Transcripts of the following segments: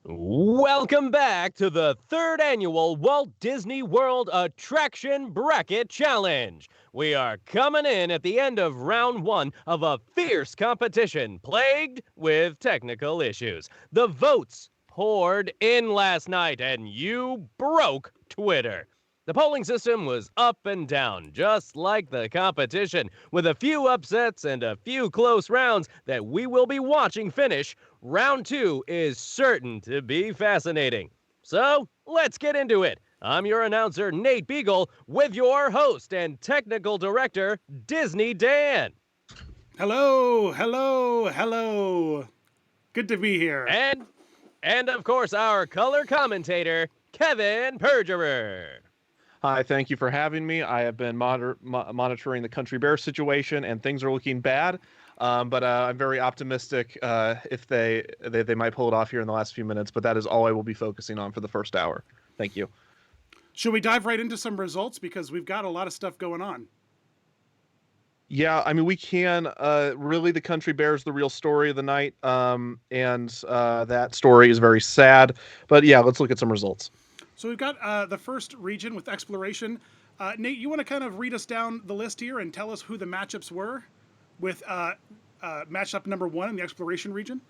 Welcome back to the third annual Walt Disney World Attraction Bracket Challenge. We are coming in at the end of round one of a fierce competition plagued with technical issues. The votes poured in last night, and you broke Twitter. The polling system was up and down, just like the competition, with a few upsets and a few close rounds that we will be watching finish. Round two is certain to be fascinating. So, let's get into it. I'm your announcer, Nate Begle, with your host and technical director, Disney Dan. Hello, hello, hello. Good to be here. And, and of course, our color commentator, Kevin Perjurer. Hi, thank you for having me. I have been monitoring the Country Bear situation, and things are looking bad. But I'm very optimistic if they might pull it off here in the last few minutes. But that is all I will be focusing on for the first hour. Thank you. Should we dive right into some results because we've got a lot of stuff going on? Yeah, I mean we can. Really, the Country Bear is the real story of the night, and that story is very sad. But yeah, let's look at some results. So we've got the first region with exploration. Nate, you want to kind of read us down the list here and tell us who the matchups were with matchup number one in the exploration region?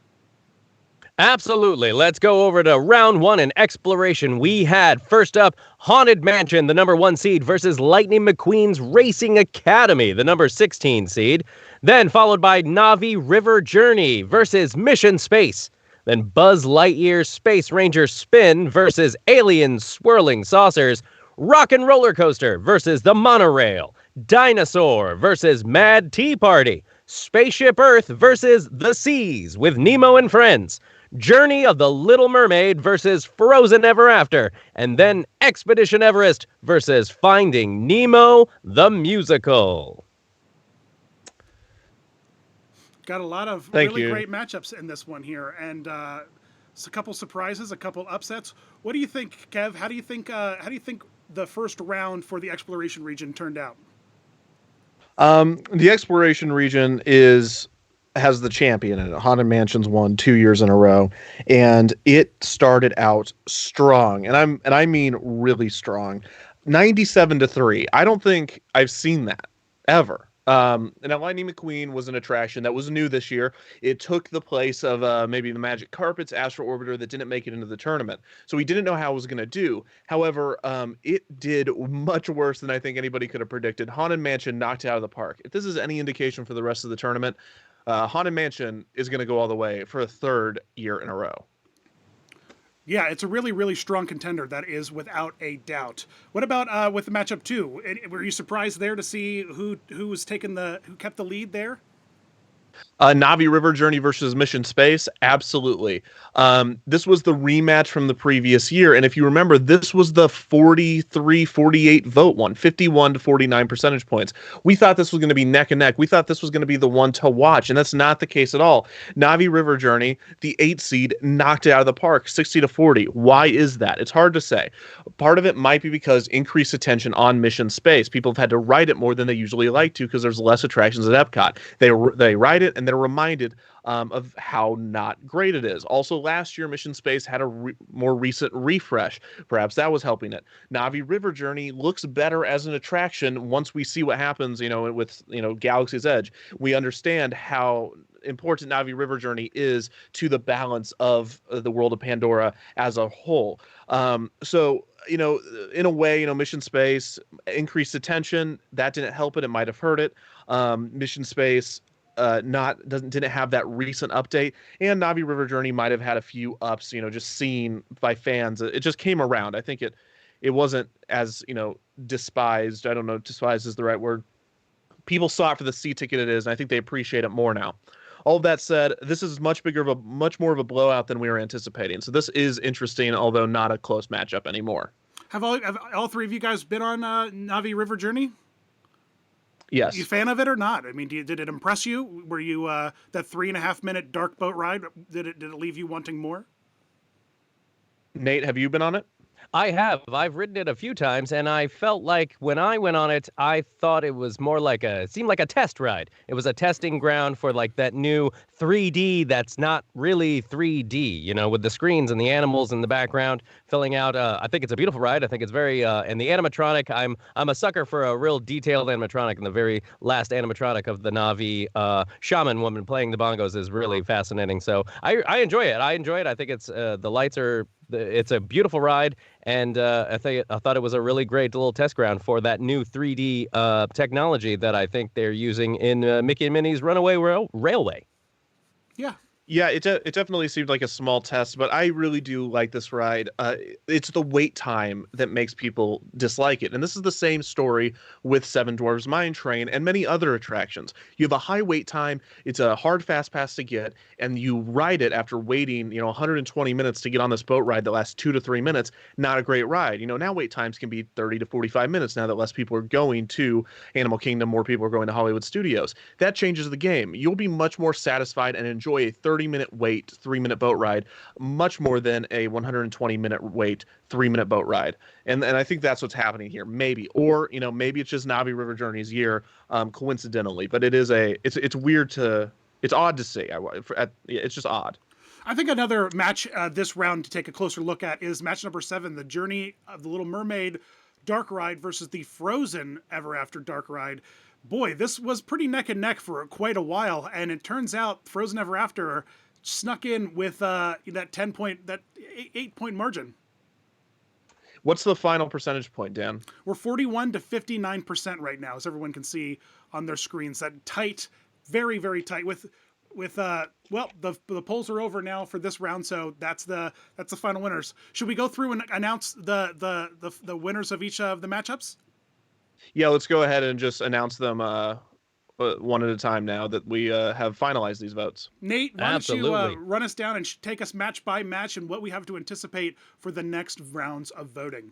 Absolutely. Let's go over to round one in exploration. We had first up Haunted Mansion, the number one seed, versus Lightning McQueen's Racing Academy, the number 16 seed. Then followed by Navi River Journey versus Mission Space. Then Buzz Lightyear Space Ranger Spin versus Alien Swirling Saucers. Rock and Roller Coaster versus the Monorail. Dinosaur versus Mad Tea Party. Spaceship Earth versus The Seas with Nemo and Friends. Journey of the Little Mermaid versus Frozen Ever After, and then Expedition Everest versus Finding Nemo the Musical. Got a lot of Thank really you. great matchups in this one here, and a couple surprises, a couple upsets. What do you think, Kev? How do you think? How do you think the first round for the exploration region turned out? The exploration region has the champion in it. Haunted Mansion's won 2 years in a row, and it started out strong, and I mean really strong. 97-3. I don't think I've seen that ever. And Lightning McQueen was an attraction that was new this year. It took the place of maybe the Magic Carpets Astro Orbiter that didn't make it into the tournament. So we didn't know how it was going to do. However, it did much worse than I think anybody could have predicted. Haunted Mansion knocked it out of the park. If this is any indication for the rest of the tournament, Haunted Mansion is going to go all the way for a third year in a row. Yeah, it's a really, really strong contender. That is without a doubt. What about with the matchup two? Were you surprised there to see who kept the lead there? Navi River Journey versus Mission Space, absolutely. This was the rematch from the previous year, and if you remember, this was the 43-48 vote one, 51 to 49 percentage points. We thought this was going to be neck and neck. We thought this was going to be the one to watch, and that's not the case at all. Navi River Journey, the 8 seed, knocked it out of the park, 60 to 40. Why is that? It's hard to say. Part of it might be because increased attention on Mission Space. People have had to write it more than they usually like to because there's less attractions at Epcot. They write it and they're reminded of how not great it is. Also, last year, Mission Space had a more recent refresh. Perhaps that was helping it. Navi River Journey looks better as an attraction once we see what happens, with, Galaxy's Edge. We understand how important Navi River Journey is to the balance of the world of Pandora as a whole. So, in a way, Mission Space increased attention. That didn't help it. It might have hurt it. Mission Space didn't have that recent update, and Navi River Journey might have had a few ups, just seen by fans. It just came around. I think it wasn't as, despised. I don't know, despised is the right word. People saw it for the C ticket it is, and I think they appreciate it more now. All of that said, this is much more of a blowout than we were anticipating. So this is interesting, although not a close matchup anymore. Have all three of you guys been on Navi River Journey? Yes. You a fan of it or not? I mean, did it impress you? Were you that 3.5 minute dark boat ride? Did it leave you wanting more? Nate, have you been on it? I have. I've ridden it a few times, and I felt like when I went on it, I thought it was more like it seemed like a test ride. It was a testing ground for like that new 3D that's not really 3D, with the screens and the animals in the background filling out. I think it's a beautiful ride. I think it's very, and the animatronic, I'm a sucker for a real detailed animatronic, and the very last animatronic of the Navi shaman woman playing the bongos is really fascinating. So I enjoy it. I enjoy it. I think the lights are. It's a beautiful ride, and I thought it was a really great little test ground for that new 3D technology that I think they're using in Mickey and Minnie's Runaway Railway. Yeah. Yeah, it definitely seemed like a small test, but I really do like this ride. It's the wait time that makes people dislike it. And this is the same story with Seven Dwarfs Mine Train and many other attractions. You have a high wait time, it's a hard fast pass to get, and you ride it after waiting, 120 minutes to get on this boat ride that lasts 2 to 3 minutes. Not a great ride. Now wait times can be 30 to 45 minutes now that less people are going to Animal Kingdom, more people are going to Hollywood Studios. That changes the game. You'll be much more satisfied and enjoy a 30-minute wait, 3-minute boat ride, much more than a 120-minute wait, 3-minute boat ride. And I think that's what's happening here, maybe. Or, maybe it's just Navi River Journey's year, coincidentally. But it's weird it's odd to see. It's just odd. I think another match this round to take a closer look at is match number 7, the Journey of the Little Mermaid Dark Ride versus the Frozen Ever After Dark Ride. Boy, this was pretty neck and neck for quite a while, and it turns out Frozen Ever After snuck in with that 8-point margin. What's the final percentage point, Dan? We're 41 to 59% right now, as everyone can see on their screens. That tight, very, very tight. The polls are over now for this round, so that's the final winners. Should we go through and announce the winners of each of the matchups? Yeah, let's go ahead and just announce them one at a time now that we have finalized these votes. Nate, why don't you run us down and take us match by match and what we have to anticipate for the next rounds of voting.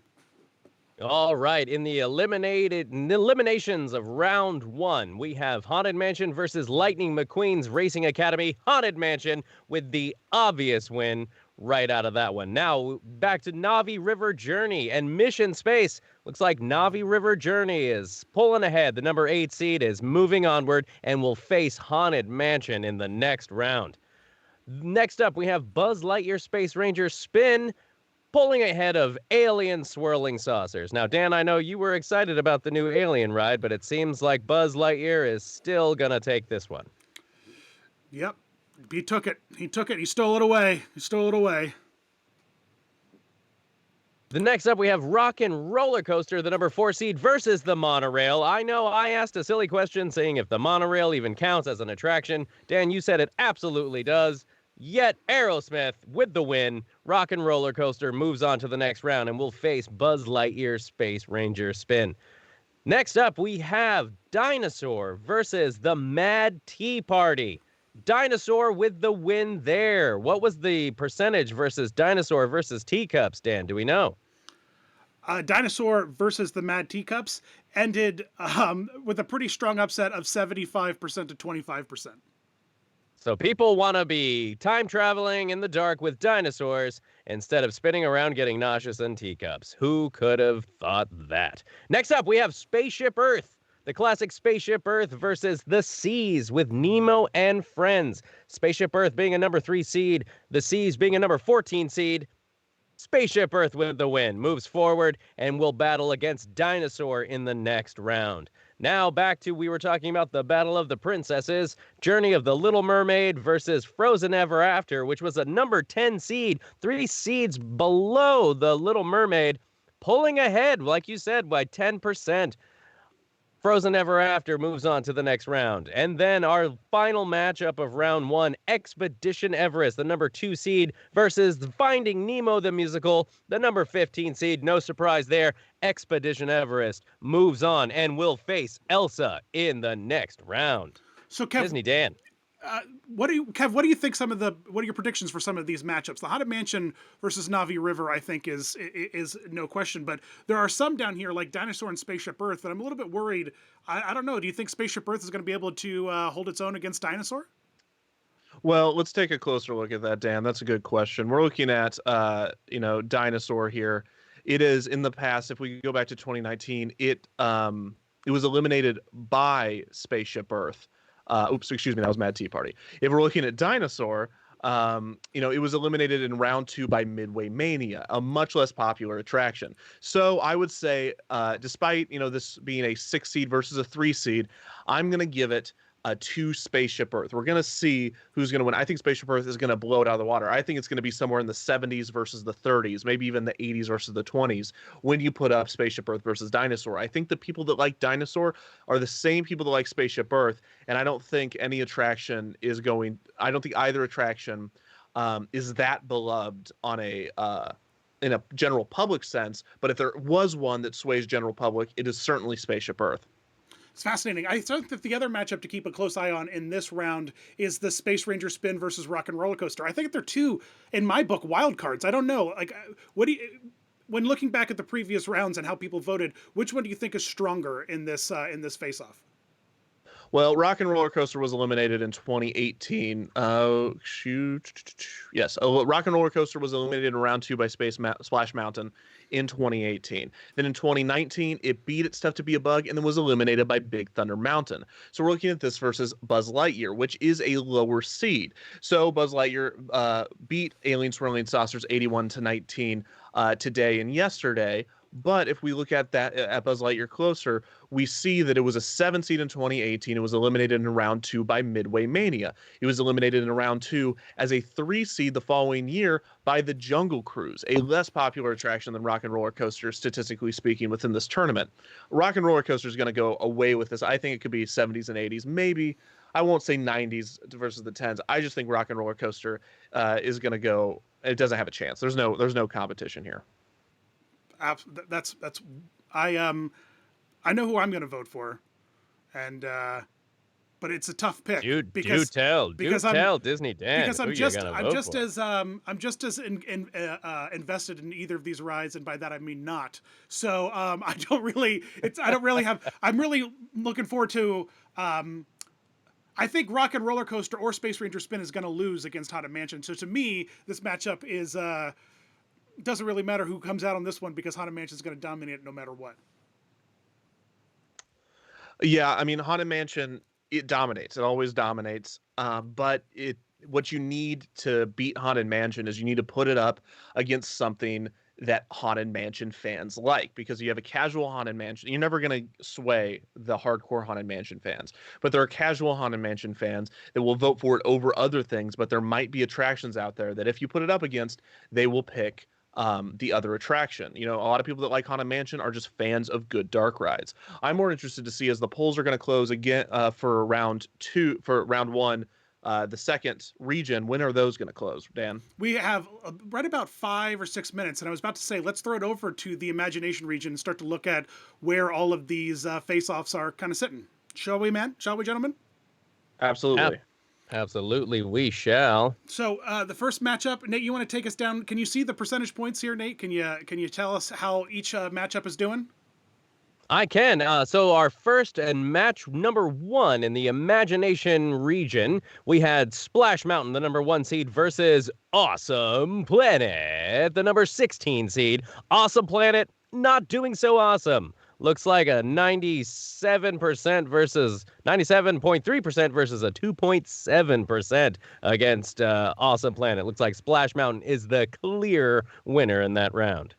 All right, in the eliminations of round 1, we have Haunted Mansion versus Lightning McQueen's Racing Academy. Haunted Mansion with the obvious win right out of that one. Now, back to Navi River Journey and Mission Space. Looks like Navi River Journey is pulling ahead. The number 8 seed is moving onward and will face Haunted Mansion in the next round. Next up, we have Buzz Lightyear Space Ranger Spin pulling ahead of Alien Swirling Saucers. Now, Dan, I know you were excited about the new Alien ride, but it seems like Buzz Lightyear is still going to take this one. Yep. He took it. He stole it away. The next up, we have Rockin' Roller Coaster, the number 4 seed, versus the monorail. I know I asked a silly question saying if the monorail even counts as an attraction. Dan, you said it absolutely does. Yet Aerosmith with the win. Rockin' Roller Coaster moves on to the next round and will face Buzz Lightyear Space Ranger Spin. Next up, we have Dinosaur versus the Mad Tea Party. Dinosaur with the win there. What was the percentage versus Dinosaur versus Teacups, Dan? Do we know? Dinosaur versus the Mad Teacups ended with a pretty strong upset of 75% to 25%. So people want to be time traveling in the dark with dinosaurs instead of spinning around getting nauseous in teacups. Who could have thought that? Next up, we have Spaceship Earth. The classic Spaceship Earth versus the Seas with Nemo and Friends. Spaceship Earth being a number 3 seed, the Seas being a number 14 seed. Spaceship Earth with the win moves forward and will battle against Dinosaur in the next round. Now back to, we were talking about the Battle of the Princesses, Journey of the Little Mermaid versus Frozen Ever After, which was a number 10 seed, 3 seeds below the Little Mermaid, pulling ahead, like you said, by 10%. Frozen Ever After moves on to the next round. And then our final matchup of round 1, Expedition Everest, the number 2 seed, versus Finding Nemo the musical, the number 15 seed. No surprise there. Expedition Everest moves on and will face Elsa in the next round. So, Kev, Disney Dan. What do you think what are your predictions for some of these matchups? The Haunted Mansion versus Navi River, I think, is no question. But there are some down here like Dinosaur and Spaceship Earth that I'm a little bit worried. I don't know. Do you think Spaceship Earth is going to be able to hold its own against Dinosaur? Well, let's take a closer look at that, Dan. That's a good question. We're looking at Dinosaur here. It is in the past. If we go back to 2019, it was eliminated by Spaceship Earth. Oops, excuse me, that was Mad Tea Party. If we're looking at Dinosaur, it was eliminated in round 2 by Midway Mania, a much less popular attraction. So I would say, despite this being a 6 seed versus a 3 seed, I'm gonna give it to Spaceship Earth. We're gonna see who's gonna win. I think Spaceship Earth is gonna blow it out of the water. I think it's gonna be somewhere in the 70s versus the 30s, maybe even the 80s versus the 20s when you put up Spaceship Earth versus Dinosaur. I think the people that like Dinosaur are the same people that like Spaceship Earth, and I don't think any attraction is going. I don't think either attraction is that beloved on a in a general public sense. But if there was one that sways general public, it is certainly Spaceship Earth. It's fascinating. I think that the other matchup to keep a close eye on in this round is the Space Ranger Spin versus Rock and Roller Coaster. I think they're two, in my book, wild cards. I don't know. Like, what do you, when looking back at the previous rounds and how people voted, which one do you think is stronger in this face-off? Well, Rock and Roller Coaster was eliminated in 2018. Yes. Rock and Roller Coaster was eliminated in round 2 by Splash Mountain in 2018. Then in 2019, it beat its Tough to Be a Bug and then was eliminated by Big Thunder Mountain. So we're looking at this versus Buzz Lightyear, which is a lower seed. So Buzz Lightyear beat Alien Swirling Saucers 81-19 today and yesterday. But if we look at that at Buzz Lightyear closer, we see that it was a 7 seed in 2018. It was eliminated in round 2 by Midway Mania. It was eliminated in round 2 as a 3 seed the following year by the Jungle Cruise, a less popular attraction than Rock and Roller Coaster, statistically speaking, within this tournament. Rock and Roller Coaster is going to go away with this. I think it could be 70s and 80s, maybe. I won't say 90s versus the 10s. I just think Rock and Roller Coaster is going to go. It doesn't have a chance. There's no competition here. That's I know who I'm going to vote for, and but it's a tough pick. Do tell Disney Dan, because I'm just as invested in either of these rides, and by that I mean not. So I don't really have. I'm really looking forward to. I think Rock and Roller Coaster or Space Ranger Spin is going to lose against Haunted Mansion. So to me, this matchup is. Doesn't really matter who comes out on this one because Haunted Mansion is going to dominate it no matter what. Yeah, I mean, Haunted Mansion, it dominates. It always dominates. But what you need to beat Haunted Mansion is you need to put it up against something that Haunted Mansion fans like, because you have a casual Haunted Mansion. You're never going to sway the hardcore Haunted Mansion fans, but there are casual Haunted Mansion fans that will vote for it over other things. But there might be attractions out there that if you put it up against, they will pick the other attraction. A lot of people that like Haunted Mansion are just fans of good dark rides. I'm more interested to see, as the polls are going to close again for round 1, the second region, when are those going to close, Dan? We have right about 5 or 6 minutes, and I was about to say, let's throw it over to the Imagination region and start to look at where all of these face-offs are kind of sitting. Shall we, gentlemen? Absolutely. Absolutely, we shall. So the first matchup, Nate, you want to take us down? Can you see the percentage points here, Nate? Can you tell us how each matchup is doing? I can. So our first and match number 1 in the Imagination region, we had Splash Mountain, the number 1 seed, versus Awesome Planet, the number 16 seed. Awesome Planet not doing so awesome. Looks like a 97% versus 97.3% versus a 2.7% against Awesome Planet. Looks like Splash Mountain is the clear winner in that round.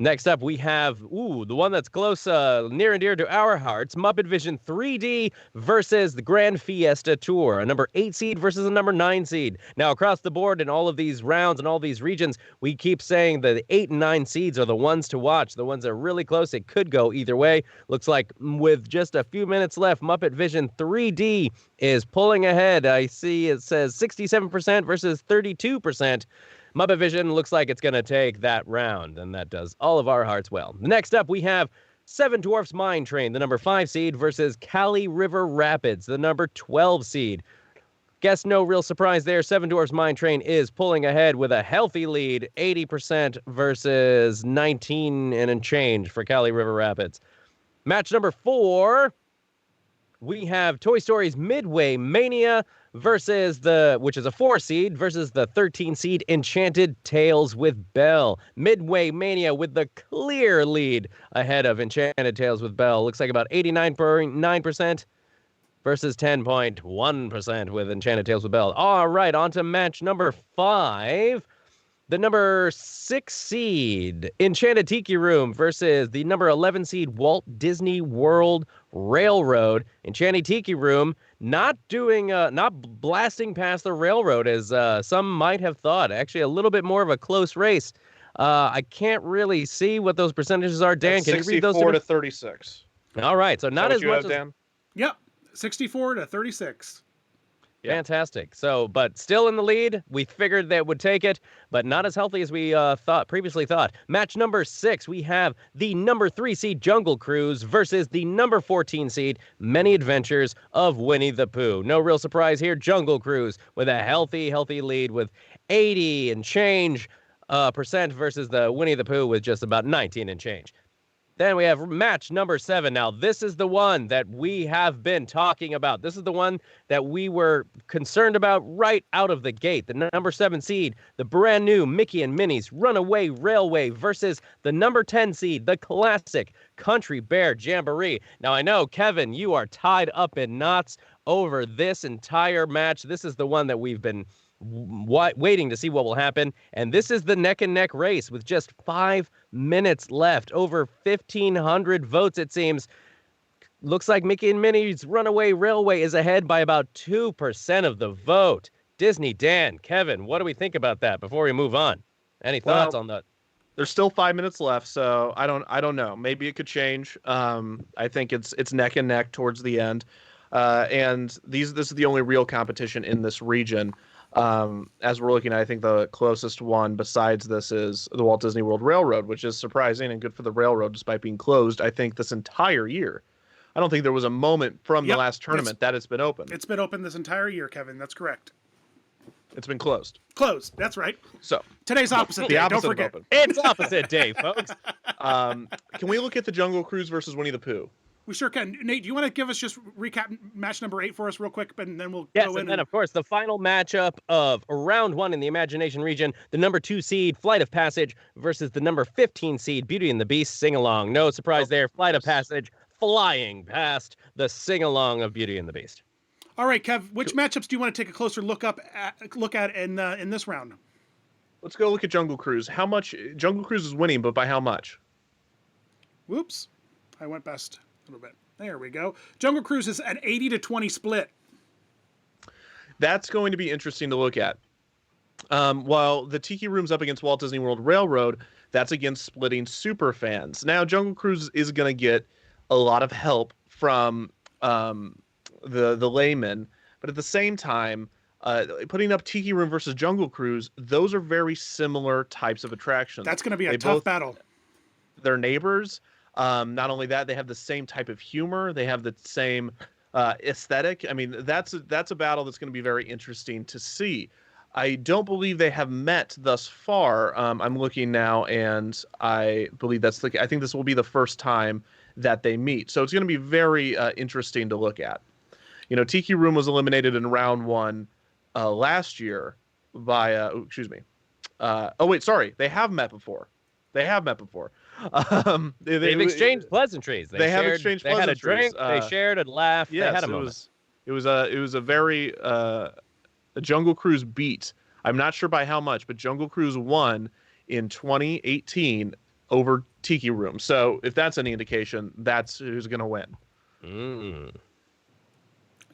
Next up, we have, the one that's close, near and dear to our hearts, Muppet Vision 3D versus the Grand Fiesta Tour, a number 8 seed versus a number 9 seed. Now, across the board in all of these rounds and all these regions, we keep saying that the 8 and 9 seeds are the ones to watch, the ones that are really close. It could go either way. Looks like with just a few minutes left, Muppet Vision 3D is pulling ahead. I see it says 67% versus 32%. Muppet Vision looks like it's going to take that round, and that does all of our hearts well. Next up, we have Seven Dwarfs Mine Train, the number 5 seed, versus Cali River Rapids, the number 12 seed. Guess no real surprise there. Seven Dwarfs Mine Train is pulling ahead with a healthy lead, 80% versus 19 and change for Cali River Rapids. Match number 4, we have Toy Story's Midway Mania which is a 4 seed, versus the 13 seed Enchanted Tales with Belle. Midway Mania with the clear lead ahead of Enchanted Tales with Belle. Looks like about 89.9% versus 10.1% with Enchanted Tales with Belle. All right, on to match number 5. The number 6 seed Enchanted Tiki Room versus the number 11 seed Walt Disney World Railroad. Enchanted Tiki Room not blasting past the Railroad as some might have thought. Actually, a little bit more of a close race. I can't really see what those percentages are. Dan, can you read those? 64 to 36. All right, so not as much as Dan? Yep, 64 to 36. Yeah. Fantastic. So, but still in the lead. We figured that would take it, but not as healthy as we previously thought. Match number 6, we have the number 3 seed Jungle Cruise versus the number 14 seed Many Adventures of Winnie the Pooh. No real surprise here. Jungle Cruise with a healthy lead with 80 and change percent versus the Winnie the Pooh with just about 19 and change. Then we have match number 7. Now, this is the one that we have been talking about. This is the one that we were concerned about right out of the gate. The number 7 seed, the brand new Mickey and Minnie's Runaway Railway versus the number 10 seed, the classic Country Bear Jamboree. Now, I know, Kevin, you are tied up in knots over this entire match. This is the one that we've been waiting to see what will happen, and this is the neck-and-neck race with just 5 minutes left. Over 1,500 votes, it seems. Looks like Mickey and Minnie's Runaway Railway is ahead by about 2% of the vote. Disney, Dan, Kevin, what do we think about that before we move on? Any thoughts on that? There's still 5 minutes left, so I don't know. Maybe it could change. I think it's neck and neck towards the end, and this is the only real competition in this region. As we're looking at, I think the closest one besides this is the Walt Disney World Railroad, which is surprising and good for the railroad despite being closed, I think, this entire year. I don't think there was a moment from the last tournament that it's been open. It's been open this entire year, Kevin. That's correct. It's been closed. Closed. That's right. So today's opposite day. Don't forget. It's opposite day, folks. Can we look at the Jungle Cruise versus Winnie the Pooh? We sure can. Nate, do you want to give us just recap match number 8 for us real quick, and then we'll go in. And then, of course, the final matchup of round 1 in the Imagination region, the number 2 seed Flight of Passage versus the number 15 seed Beauty and the Beast Sing-Along. No surprise there. Flight of Passage flying past the Sing-Along of Beauty and the Beast. All right, Kev, which matchups do you want to take a closer look at in this round? Let's go look at Jungle Cruise. How much Jungle Cruise is winning, but by how much? Whoops. I went best. A little bit. There we go. Jungle Cruise is an 80-20 split. That's going to be interesting to look at. While the Tiki Room's up against Walt Disney World Railroad, that's against splitting super fans. Now, Jungle Cruise is going to get a lot of help from the layman, but at the same time, putting up Tiki Room versus Jungle Cruise, those are very similar types of attractions. That's going to be a tough battle. They're neighbors. Not only that, they have the same type of humor. They have the same aesthetic. I mean, that's a battle that's going to be very interesting to see. I don't believe they have met thus far. I'm looking now, and I believe I think this will be the first time that they meet. So it's going to be very interesting to look at. You know, Tiki Room was eliminated in round 1 last year by. They have met before. They've exchanged pleasantries. They have exchanged pleasantries. They had a drink. They shared a laugh. Yes, they had a moment. It was a very Jungle Cruise beat. I'm not sure by how much, but Jungle Cruise won in 2018 over Tiki Room. So if that's any indication, that's who's going to win. Mm.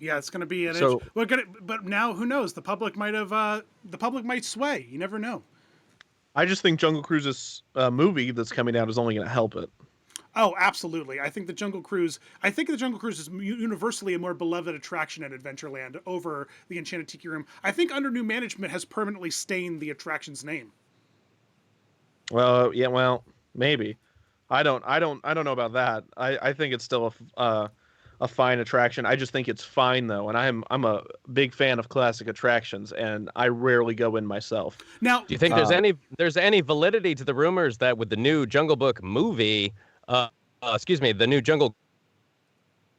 Yeah, it's going to be an so, but now who knows? The public might sway. You never know. I just think Jungle Cruise's movie that's coming out is only going to help it. Oh, absolutely. I think the Jungle Cruise is universally a more beloved attraction at Adventureland over the Enchanted Tiki Room. I think under new management has permanently stained the attraction's name. Well, yeah, maybe. I don't know about that. I think it's still a fine attraction. I just think it's fine though, and I'm a big fan of classic attractions, and I rarely go in myself. Now, do you think there's any validity to the rumors that with the new Jungle Book movie, the new Jungle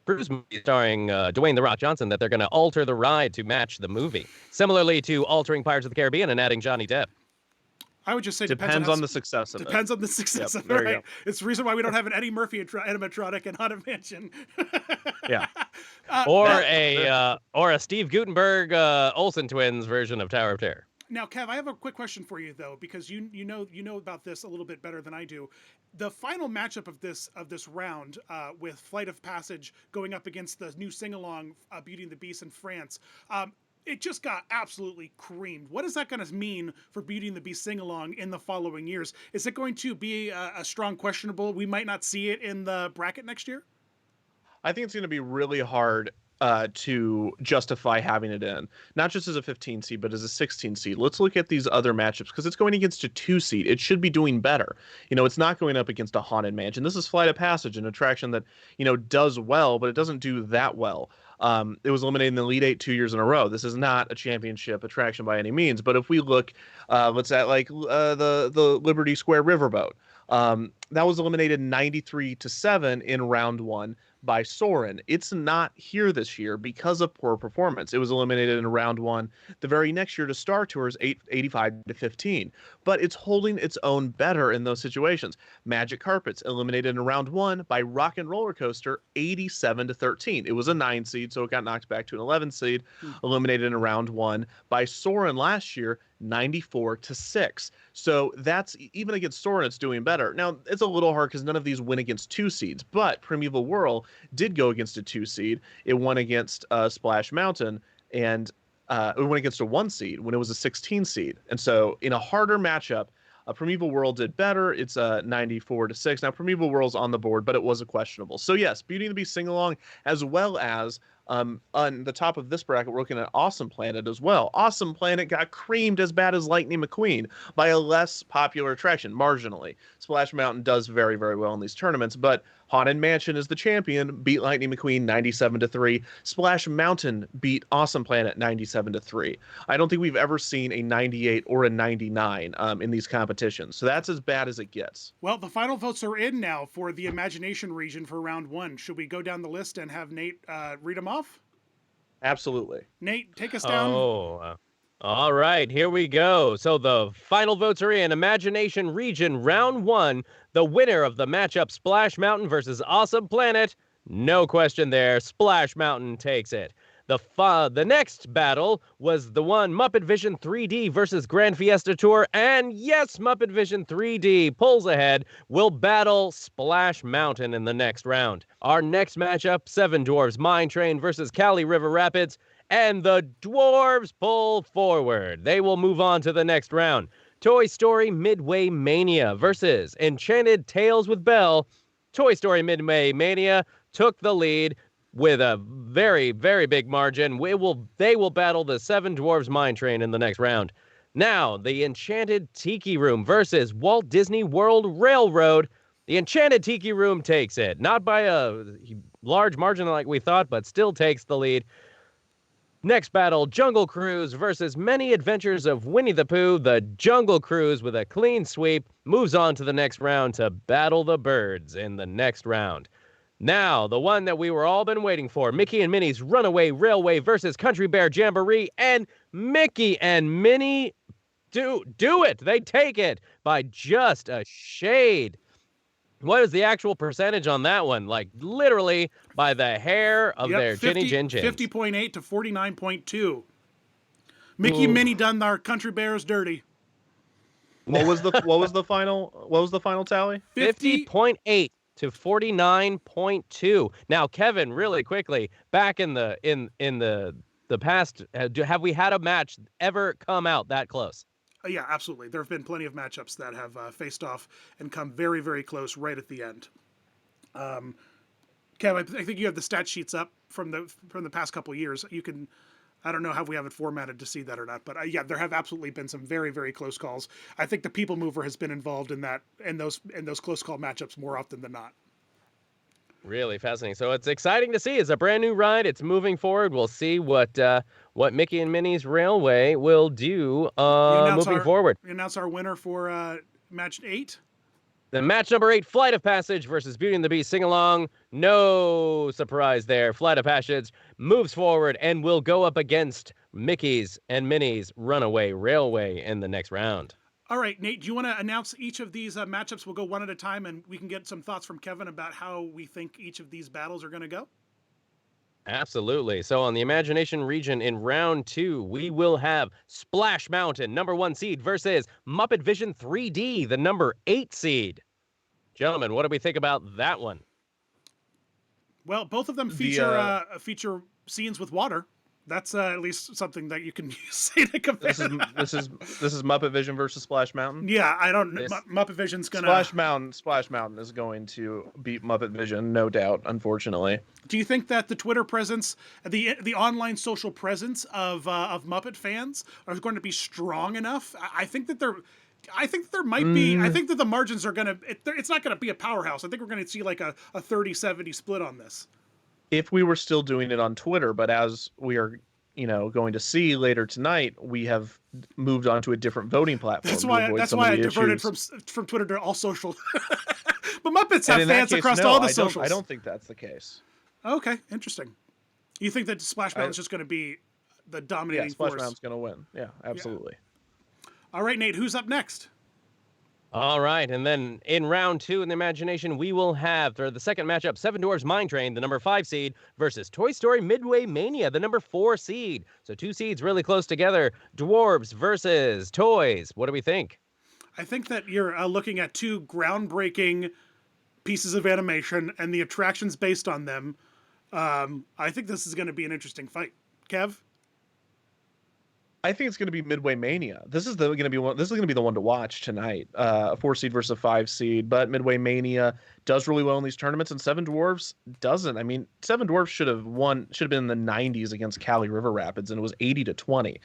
Cruise movie starring Dwayne "The Rock" Johnson that they're going to alter the ride to match the movie, similarly to altering Pirates of the Caribbean and adding Johnny Depp. I would just say Depends on the success of it. Depends on the success of it, there you right? It's the reason why we don't have an Eddie Murphy animatronic in Haunted Mansion. Yeah. Or a Steve Guttenberg Olsen twins version of Tower of Terror. Now, Kev, I have a quick question for you though, because you know about this a little bit better than I do. The final matchup of this round, with Flight of Passage going up against the new sing-along Beauty and the Beast in France, it just got absolutely creamed. What is that going to mean for Beauty and the Beast sing-along in the following years? Is it going to be a strong questionable? We might not see it in the bracket next year? I think it's going to be really hard to justify having it in, not just as a 15 seed, but as a 16 seed. Let's look at these other matchups because it's going against a 2 seed. It should be doing better. It's not going up against a Haunted Mansion. This is Flight of Passage, an attraction that, does well, but it doesn't do that well. It was eliminated in the Elite Eight 2 years in a row. This is not a championship attraction by any means. But if we look, let's at the Liberty Square Riverboat. That was eliminated 93-7 in round 1 by Soarin'. It's not here this year because of poor performance. It was eliminated in round 1 the very next year to Star Tours 85-15. But it's holding its own better in those situations. Magic Carpets eliminated in round 1 by Rock and Roller Coaster 87-13. It was a 9 seed, so it got knocked back to an 11 seed. Eliminated in round 1 by Soarin' last year 94-6. So that's, even against Soarin', it's doing better. Now, it's a little hard because none of these win against 2 seeds, but Primeval Whirl did go against a 2 seed. It won against Splash Mountain, and it went against a 1 seed when it was a 16 seed. And so in a harder matchup, Primeval Whirl did better. It's 94-6. Now, Primeval Whirl's on the board, but it was a questionable. So yes, Beauty and the Beast sing-along, as well as on the top of this bracket, we're looking at Awesome Planet as well. Awesome Planet got creamed as bad as Lightning McQueen by a less popular attraction, marginally. Splash Mountain does very, very well in these tournaments, but Haunted Mansion is the champion, beat Lightning McQueen 97-3. Splash Mountain beat Awesome Planet 97-3. I don't think we've ever seen a 98 or a 99 in these competitions, so that's as bad as it gets. Well, the final votes are in now for the Imagination region for round 1. Should we go down the list and have Nate read them off? Absolutely. Nate, take us down. All right, here we go. So the final votes are in. Imagination region, round 1. The winner of the matchup, Splash Mountain versus Awesome Planet. No question there. Splash Mountain takes it. The next battle was the one Muppet Vision 3D versus Grand Fiesta Tour. And yes, Muppet Vision 3D pulls ahead. Will battle Splash Mountain in the next round. Our next matchup, Seven Dwarfs Mine Train versus Cali River Rapids. And the dwarves pull forward. They will move on to the next round. Toy Story Midway Mania versus Enchanted Tales with Belle. Toy Story Midway Mania took the lead with a very, very big margin. They will battle the Seven Dwarfs Mine Train in the next round. Now, the Enchanted Tiki Room versus Walt Disney World Railroad. The Enchanted Tiki Room takes it. Not by a large margin like we thought, but still takes the lead. Next battle, Jungle Cruise versus Many Adventures of Winnie the Pooh. The Jungle Cruise, with a clean sweep, moves on to the next round to battle the birds in the next round. Now, the one that we were all been waiting for, Mickey and Minnie's Runaway Railway versus Country Bear Jamboree, and Mickey and Minnie do it. They take it by just a shade. What is the actual percentage on that one? Like, literally by the hair of their chinny chin chins. 50.8 to 49.2. Mickey and Minnie done our Country Bears dirty. What was the final tally? 50.8 to 49.2. Now, Kevin, really quickly, back in the past, have we had a match ever come out that close? Yeah, absolutely. There have been plenty of matchups that have faced off and come very, very close right at the end. Kev, I think you have the stat sheets up from the past couple of years. You can, I don't know how we have it formatted to see that or not, but yeah, there have absolutely been some very, very close calls. I think the People Mover has been involved in those close call matchups more often than not. Really fascinating. So it's exciting to see. It's a brand new ride. It's moving forward. We'll see what Mickey and Minnie's Railway will do moving forward. We announce our winner for match 8. Then match number 8, Flight of Passage versus Beauty and the Beast sing-along. No surprise there. Flight of Passage moves forward and will go up against Mickey's and Minnie's Runaway Railway in the next round. All right, Nate, do you want to announce each of these matchups? We'll go one at a time, and we can get some thoughts from Kevin about how we think each of these battles are going to go. Absolutely. So on the Imagination region in round 2, we will have Splash Mountain, number 1 seed, versus Muppet Vision 3D, the number 8 seed. Gentlemen, what do we think about that one? Well, both of them feature scenes with water. That's at least something that you can say to compare. This is Muppet Vision versus Splash Mountain. Yeah, I don't. Muppet Vision's gonna Splash Mountain is going to beat Muppet Vision, no doubt. Unfortunately. Do you think that the Twitter presence, the online social presence of Muppet fans are going to be strong enough? I think that there might be. I think that the margins are gonna. It's not gonna be a powerhouse. I think we're gonna see like a 30-70 split on this. If we were still doing it on Twitter, but as we are, going to see later tonight, we have moved on to a different voting platform. That's why I diverted from Twitter to all social. But Muppets have fans across all the socials. I don't think that's the case. Okay, interesting. You think that Splash Mountain is just going to be the dominating force? Splash Mountain's going to win. Yeah, absolutely. Yeah. All right, Nate, who's up next? All right, and then in round 2 in the Imagination, we will have, for the second matchup, Seven Dwarfs Mine Train, the number 5 seed, versus Toy Story Midway Mania, the number 4 seed. So 2 seeds really close together. Dwarves versus Toys. What do we think? I think that you're looking at 2 groundbreaking pieces of animation and the attractions based on them. I think this is going to be an interesting fight. Kev? I think it's going to be Midway Mania. This is going to be the one to watch tonight. A 4 seed versus a 5 seed, but Midway Mania does really well in these tournaments, and Seven Dwarfs doesn't. I mean, Seven Dwarfs should have been in the 90s against Cali River Rapids, and it was 80-20.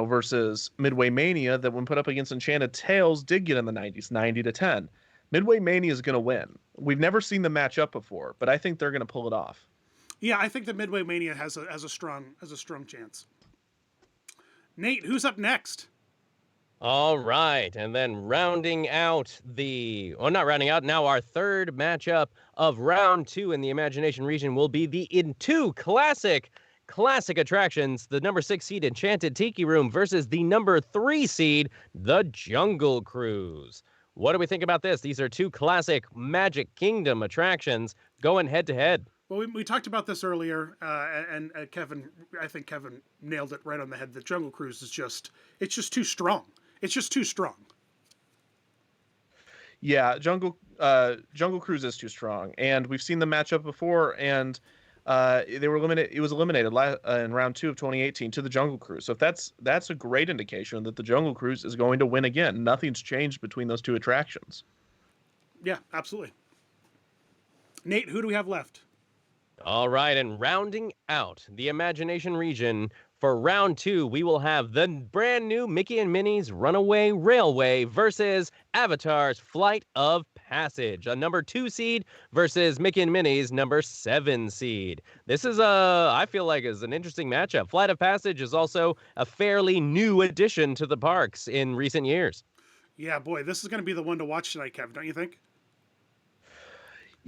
Versus Midway Mania, that when put up against Enchanted Tales, did get in the 90s, 90-10. Midway Mania is going to win. We've never seen them match up before, but I think they're going to pull it off. Yeah, I think that Midway Mania has a strong chance. Nate, who's up next? All right, and then rounding out now our third matchup of round 2 in the Imagination region will be the two classic attractions, the number 6 seed Enchanted Tiki Room versus the number 3 seed, the Jungle Cruise. What do we think about this? These are 2 classic Magic Kingdom attractions going head to head. Well, we talked about this earlier, and Kevin, I think Kevin nailed it right on the head. The Jungle Cruise is just too strong. It's just too strong. Yeah, Jungle Cruise is too strong, and we've seen them match up before, and they were eliminated. It was eliminated in round 2 of 2018 to the Jungle Cruise. So if that's a great indication that the Jungle Cruise is going to win again. Nothing's changed between those 2 attractions. Yeah, absolutely. Nate, who do we have left? All right, and rounding out the Imagination region for round 2, we will have the brand new Mickey and Minnie's Runaway Railway versus Avatar's Flight of Passage, a number 2 seed versus Mickey and Minnie's number 7 seed. This is I feel like is an interesting matchup. Flight of Passage is also a fairly new addition to the parks in recent years. Yeah, boy, this is going to be the one to watch tonight, Kev, don't you think?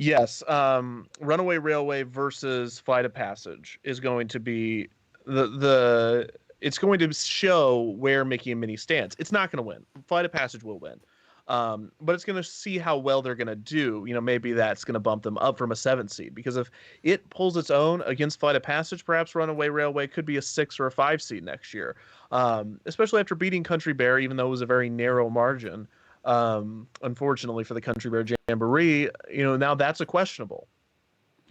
Yes, Runaway Railway versus Flight of Passage is going to be it's going to show where Mickey and Minnie stands. It's not going to win. Flight of Passage will win. But it's going to see how well they're going to do. Maybe that's going to bump them up from a 7 seed, because if it pulls its own against Flight of Passage, perhaps Runaway Railway could be a 6 or a 5 seed next year. Especially after beating Country Bear, even though it was a very narrow margin. Unfortunately for the Country Bear Jamboree, now that's a questionable.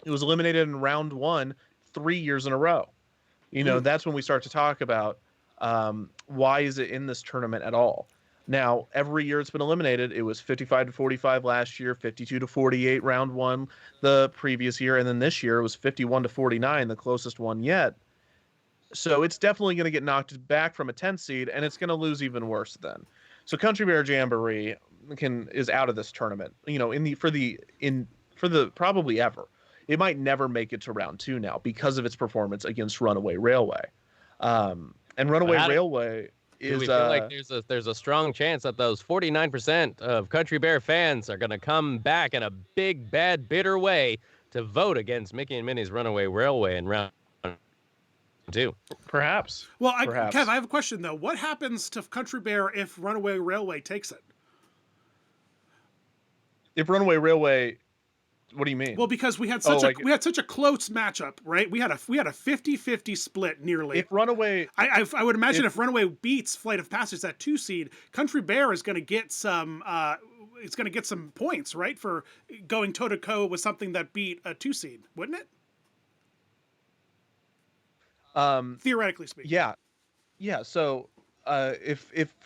It was eliminated in round 1 3 years in a row. That's when we start to talk about why is it in this tournament at all. Now, every year it's been eliminated. It was 55-45 last year, 52-48 round 1 the previous year, and then this year it was 51-49, the closest one yet. So it's definitely going to get knocked back from a 10 seed, and it's going to lose even worse then. So Country Bear Jamboree is out of this tournament. For the probably ever. It might never make it to round 2 now because of its performance against Runaway Railway. And Runaway Railway, Do we feel like there's a strong chance that those 49% of Country Bear fans are going to come back in a big, bad, bitter way to vote against Mickey and Minnie's Runaway Railway in round two? Perhaps. Well, Perhaps. Kev, I have a question though. What happens to Country Bear if Runaway Railway takes it? If Runaway Railway, what do you mean? Well, because we had such a close matchup, right? We had a 50-50 split nearly. If Runaway, I would imagine if Runaway beats Flight of Passage, that 2 seed, Country Bear is going to get some. It's going to get some points, right, for going toe to toe with something that beat a 2 seed, wouldn't it? Theoretically speaking. Yeah. So if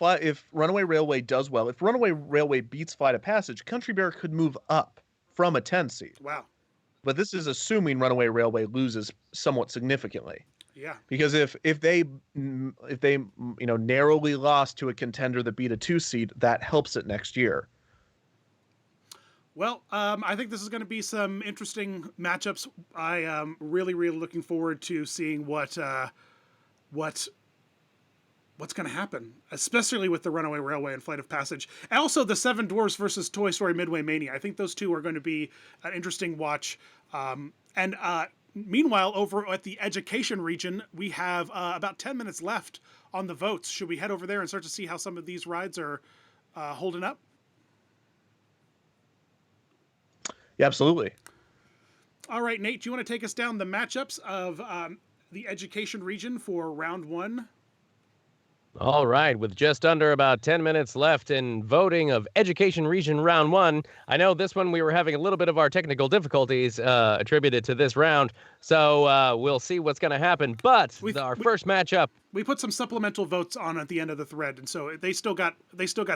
Runaway Railway does well, if Runaway Railway beats Flight of Passage, Country Bear could move up from a 10 seed. Wow. But this is assuming Runaway Railway loses somewhat significantly. Yeah. Because if they narrowly lost to a contender that beat a 2 seed, that helps it next year. Well, I think this is going to be some interesting matchups. I am really, really looking forward to seeing what's going to happen, especially with the Runaway Railway and Flight of Passage. And also the Seven Dwarfs versus Toy Story Midway Mania. I think those two are going to be an interesting watch. Meanwhile, over at the education region, we have about 10 minutes left on the votes. Should we head over there and start to see how some of these rides are holding up? Yeah, absolutely. All right, Nate, do you want to take us down the matchups of the education region for round 1? All right, with just under about 10 minutes left in voting of Education Region Round 1, I know this one we were having a little bit of our technical difficulties attributed to this round, so we'll see what's going to happen. But our first matchup... We put some supplemental votes on at the end of the thread, and so they still got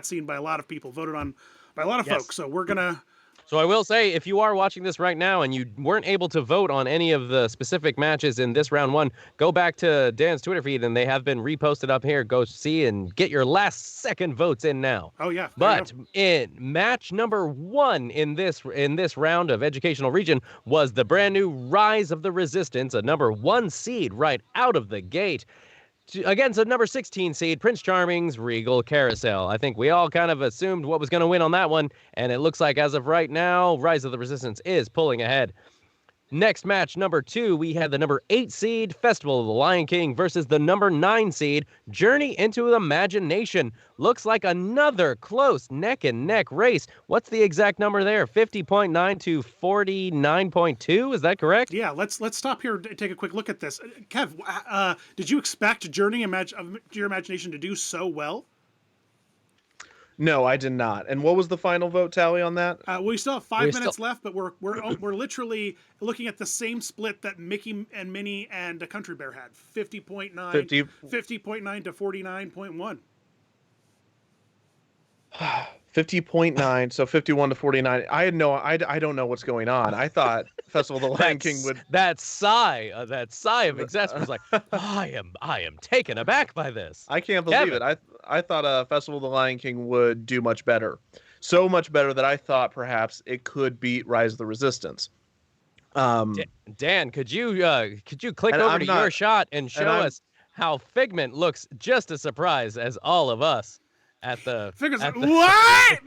seen by a lot of people, voted on by a lot of folks, so we're going to... So I will say, if you are watching this right now and you weren't able to vote on any of the specific matches in this round 1, go back to Dan's Twitter feed, and they have been reposted up here. Go see and get your last second votes in now. Oh, yeah. But in match number 1 in this round of Educational Region was the brand new Rise of the Resistance, a number 1 seed right out of the gate, against a number 16 seed, Prince Charming's Regal Carousel. I think we all kind of assumed what was going to win on that one, and it looks like as of right now, Rise of the Resistance is pulling ahead. Next match, number 2, we had the number 8 seed, Festival of the Lion King, versus the number 9 seed, Journey into Imagination. Looks like another close neck-and-neck race. What's the exact number there? 50.9 to 49.2? Is that correct? Yeah, let's stop here and take a quick look at this. Kev, did you expect Journey of Your Imagination to do so well? No, I did not. And what was the final vote tally on that? We still have 5 minutes left, but we're literally looking at the same split that Mickey and Minnie and Country Bear had. 50.9 to 49.1. 50.9, so 51 to 49. I don't know what's going on. I thought Festival of the Lion King would... That sigh of exasperation was like, I am taken aback by this. I can't believe it. I thought Festival of the Lion King would do much better. So much better that I thought perhaps it could beat Rise of the Resistance. Dan, could you click over to your shot and show us how Figment looks just as surprised as all of us at the... What?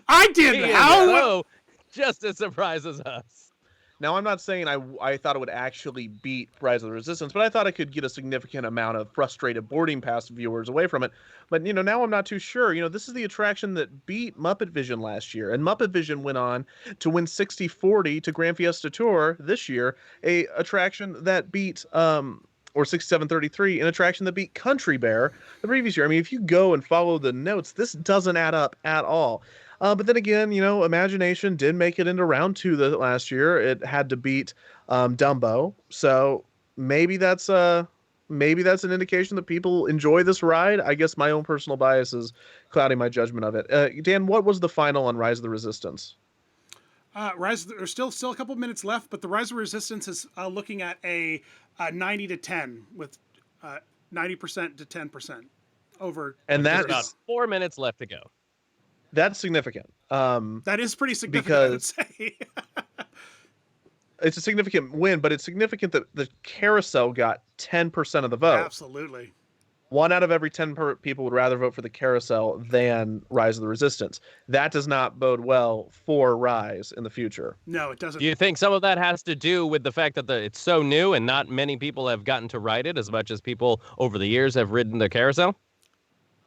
I did how? Just as surprised as us. Now, I'm not saying I thought it would actually beat Rise of the Resistance, but I thought it could get a significant amount of frustrated boarding pass viewers away from it. But, now I'm not too sure. This is the attraction that beat Muppet Vision last year, and Muppet Vision went on to win 60-40 to Grand Fiesta Tour this year, a attraction that beat... or 6733, an attraction that beat Country Bear the previous year. I mean, if you go and follow the notes, this doesn't add up at all. But then again, Imagination did make it into round 2 last year. It had to beat Dumbo. So maybe that's an indication that people enjoy this ride. I guess my own personal bias is clouding my judgment of it. Dan, what was the final on Rise of the Resistance? There's still a couple minutes left, but the Rise of Resistance is looking at a 90 to 10 with 90% to 10% over. And that's about 4 minutes left to go. That's significant. That is pretty significant, I would say. It's a significant win, but it's significant that the carousel got 10% of the vote. Absolutely. 1 out of every 10 people would rather vote for the Carousel than Rise of the Resistance. That does not bode well for Rise in the future. No, it doesn't. Do you think some of that has to do with the fact that it's so new and not many people have gotten to ride it as much as people over the years have ridden the Carousel?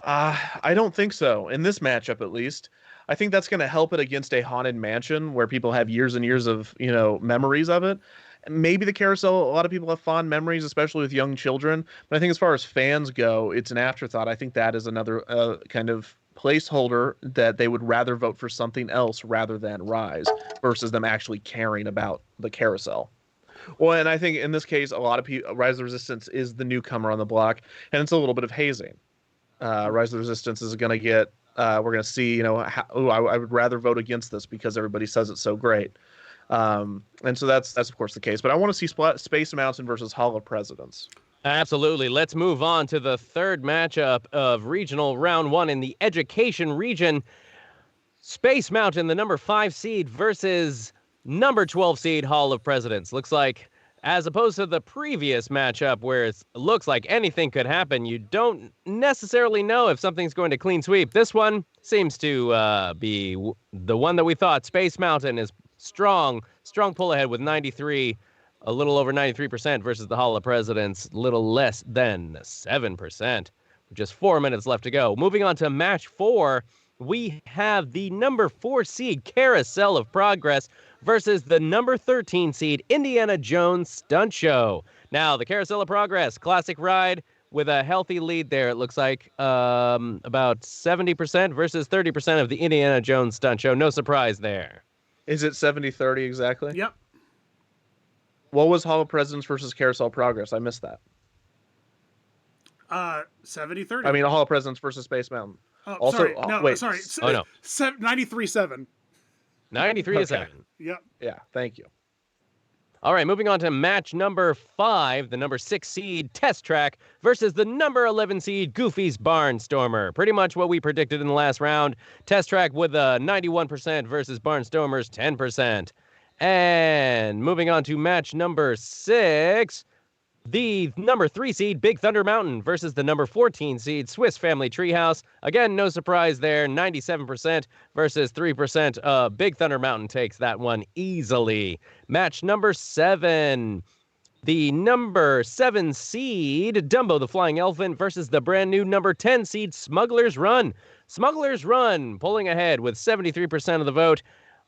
I don't think so. In this matchup, at least. I think that's going to help it against a haunted mansion where people have years and years of, memories of it. Maybe the Carousel, a lot of people have fond memories, especially with young children. But I think as far as fans go, it's an afterthought. I think that is another kind of placeholder that they would rather vote for something else rather than Rise versus them actually caring about the Carousel. Well, and I think in this case, a lot of people, Rise of the Resistance is the newcomer on the block, and it's a little bit of hazing. Rise of the Resistance is going to get, we're going to see, I would rather vote against this because everybody says it's so great. And so that's of course the case. But I want to see Space Mountain versus Hall of Presidents. Absolutely. Let's move on to the third matchup of regional round 1 in the education region. Space Mountain, the number 5 seed versus number 12 seed Hall of Presidents. Looks like, as opposed to the previous matchup where it looks like anything could happen, you don't necessarily know if something's going to clean sweep. This one seems to be the one that we thought. Space Mountain is strong pull ahead with 93, a little over 93% versus the Hall of Presidents, little less than 7%. With just 4 minutes left to go. Moving on to match 4, we have the number 4 seed Carousel of Progress versus the number 13 seed Indiana Jones Stunt Show. Now, the Carousel of Progress, classic ride with a healthy lead there. It looks like about 70% versus 30% of the Indiana Jones Stunt Show. No surprise there. Is it 70-30 exactly? Yep. What was Hall of Presidents versus Carousel Progress? I missed that. 70-30. I mean, Hall of Presidents versus Space Mountain. Oh, Also, sorry. No, wait. sorry. Oh, no. 93-7. 93-7. Yep. Yeah, thank you. All right, moving on to match number 5, the number 6 seed Test Track versus the number 11 seed Goofy's Barnstormer. Pretty much what we predicted in the last round. Test Track with a 91% versus Barnstormer's 10%. And moving on to match number 6, the number 3 seed Big Thunder Mountain versus the number 14 seed Swiss Family Treehouse. Again, no surprise there, 97% versus 3%. Big Thunder Mountain takes that one easily. Match number 7, the number 7 seed Dumbo the Flying Elephant versus the brand new number 10 seed Smuggler's Run. Smuggler's Run pulling ahead with 73% of the vote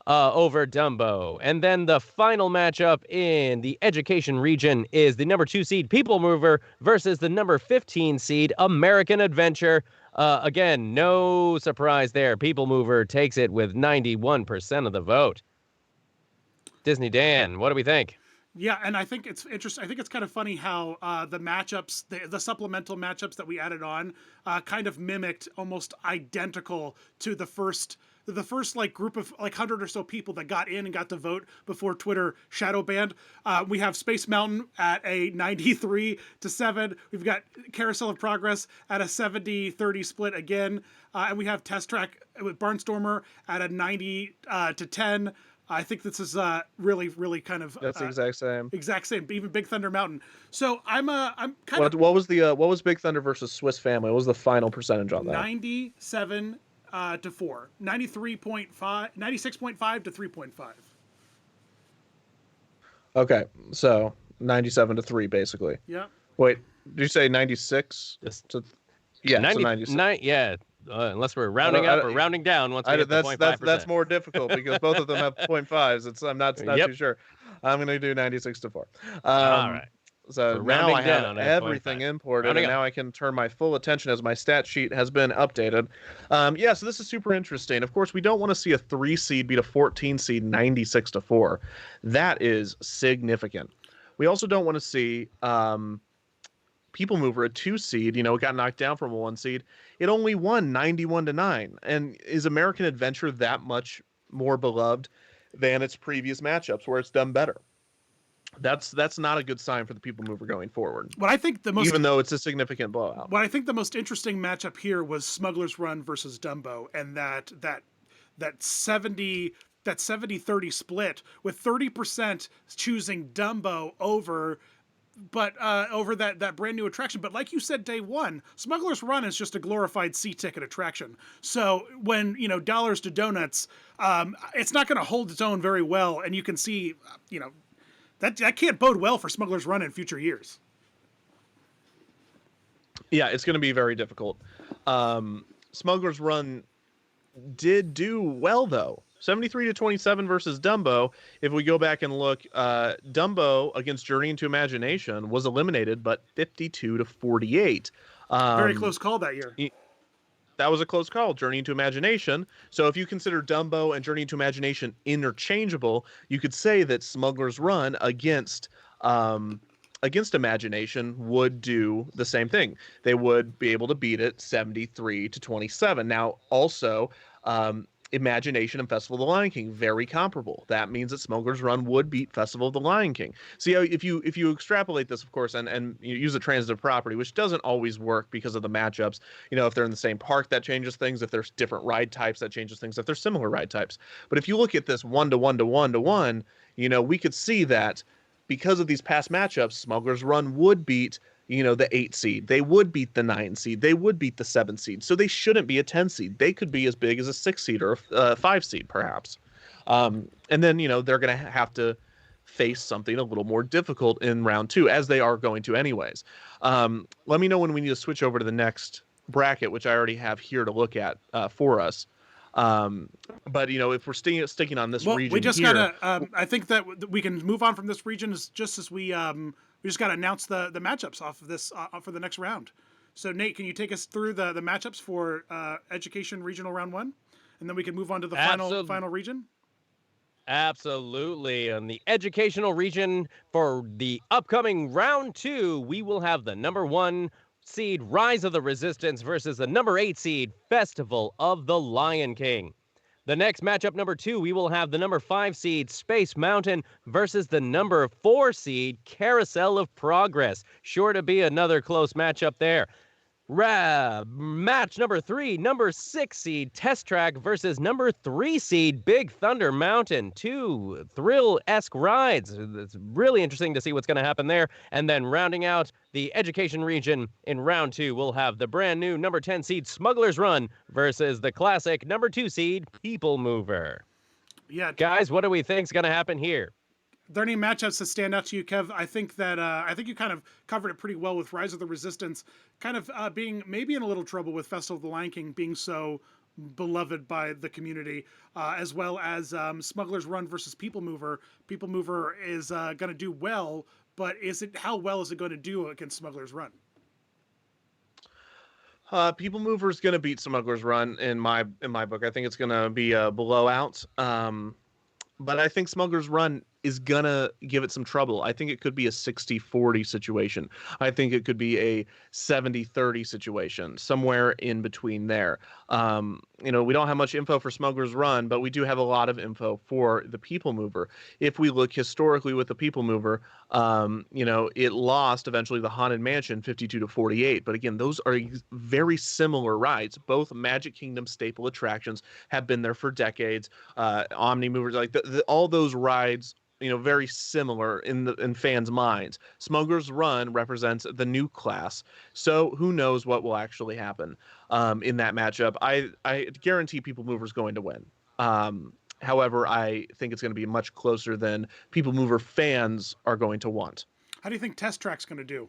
over Dumbo. And then the final matchup in the education region is the number 2 seed People Mover versus the number 15 seed American Adventure. Again, no surprise there. People Mover takes it with 91% of the vote. Disney Dan, what do we think? Yeah, and I think it's interesting. I think it's kind of funny how the matchups, the supplemental matchups that we added on, kind of mimicked almost identical to the first like group of like 100 or so people that got in and got to vote before Twitter shadow banned. We have Space Mountain at a 93-7. We've got Carousel of Progress at a 70-30 split again, and we have Test Track with Barnstormer at a 90-10. I think this is really, really kind of That's the exact same. Exact same. Even Big Thunder Mountain. So I'm kind of What was Big Thunder versus Swiss Family? What was the final percentage on that? 97 to 4, 96.5 to 3.5. Okay, so 97 to 3 basically. Yeah. Wait, did you say 96? Yeah, 90, so 96. Yeah, unless we're rounding up or rounding down once we get to 0.5%. That's more difficult because both of them have 0.5s. I'm not too sure. I'm going to do 96 to 4. All right. So now I have everything imported, and now I can turn my full attention as my stat sheet has been updated. So this is super interesting. Of course, we don't want to see a 3 seed beat a 14 seed 96 to 4. That is significant. We also don't want to see People Mover, a 2 seed, it got knocked down from a 1 seed. It only won 91 to 9. And is American Adventure that much more beloved than its previous matchups where it's done better? That's not a good sign for the People Mover going forward. What I think even though it's a significant blowout. What I think the most interesting matchup here was Smuggler's Run versus Dumbo, and that 70-30 split with 30% choosing Dumbo over but over that brand new attraction. But like you said, day one, Smuggler's Run is just a glorified C-ticket attraction. So when dollars to donuts, it's not going to hold its own very well, and you can see, that can't bode well for Smuggler's Run in future years. Yeah, it's going to be very difficult. Smuggler's Run did do well though. 73-27 versus Dumbo. If we go back and look, Dumbo against Journey into Imagination was eliminated, but 52-48. Very close call that year. That was a close call, Journey into Imagination. So if you consider Dumbo and Journey into Imagination interchangeable, you could say that Smuggler's Run against Imagination would do the same thing. They would be able to beat it 73-27. Now, also, Imagination and Festival of the Lion King, very comparable. That means that Smuggler's Run would beat Festival of the Lion King. See, if you extrapolate this, of course, and you use a transitive property, which doesn't always work because of the matchups. If they're in the same park, that changes things. If there's different ride types, that changes things. If there's similar ride types. But if you look at this 1-to-1-to-1-to-1, we could see that because of these past matchups, Smuggler's Run would beat the 8 seed. They would beat the 9 seed. They would beat the 7 seed. So they shouldn't be a 10 seed. They could be as big as a 6 seed or a 5 seed, perhaps. And then, they're going to have to face something a little more difficult in round 2, as they are going to anyways. Let me know when we need to switch over to the next bracket, which I already have here to look at for us. But if we're sticking on this region, we just here, gotta. I think that we can move on from this region just as we just gotta announce the matchups off of this for the next round. So Nate, can you take us through the matchups for Education Regional Round 1, and then we can move on to the final region. Absolutely. On the educational region for the upcoming round 2, we will have the number 1 seed Rise of the Resistance versus the number 8 seed Festival of the Lion King. The next matchup, number 2, we will have the number 5 seed Space Mountain versus the number 4 seed Carousel of Progress. Sure to be another close matchup there. Match number 3, number 6 seed Test Track versus number 3 seed Big Thunder Mountain. 2 thrill-esque rides. It's really interesting to see what's going to happen there. And then rounding out the education region in round 2, we'll have the brand new number 10 seed Smuggler's Run versus the classic number 2 seed People Mover. Yeah, guys, what do we think is going to happen here? Are there any matchups that stand out to you, Kev? I think you kind of covered it pretty well with Rise of the Resistance, kind of being maybe in a little trouble with Festival of the Lion King being so beloved by the community, as well as Smuggler's Run versus People Mover. People Mover is going to do well, but how well is it going to do against Smuggler's Run? People Mover is going to beat Smuggler's Run in my book. I think it's going to be a blowout. But I think Smuggler's Run is going to give it some trouble. I think it could be a 60-40 situation. I think it could be a 70-30 situation, somewhere in between there. We don't have much info for Smuggler's Run, but we do have a lot of info for the People Mover. If we look historically with the People Mover, it lost eventually the Haunted Mansion 52-48. But again, those are very similar rides. Both Magic Kingdom staple attractions have been there for decades. Omni Movers, like all those rides, very similar in fans' minds. Smuggler's Run represents the new class, so who knows what will actually happen in that matchup. I guarantee People Mover's going to win. However, I think it's going to be much closer than People Mover fans are going to want. How do you think Test Track's going to do?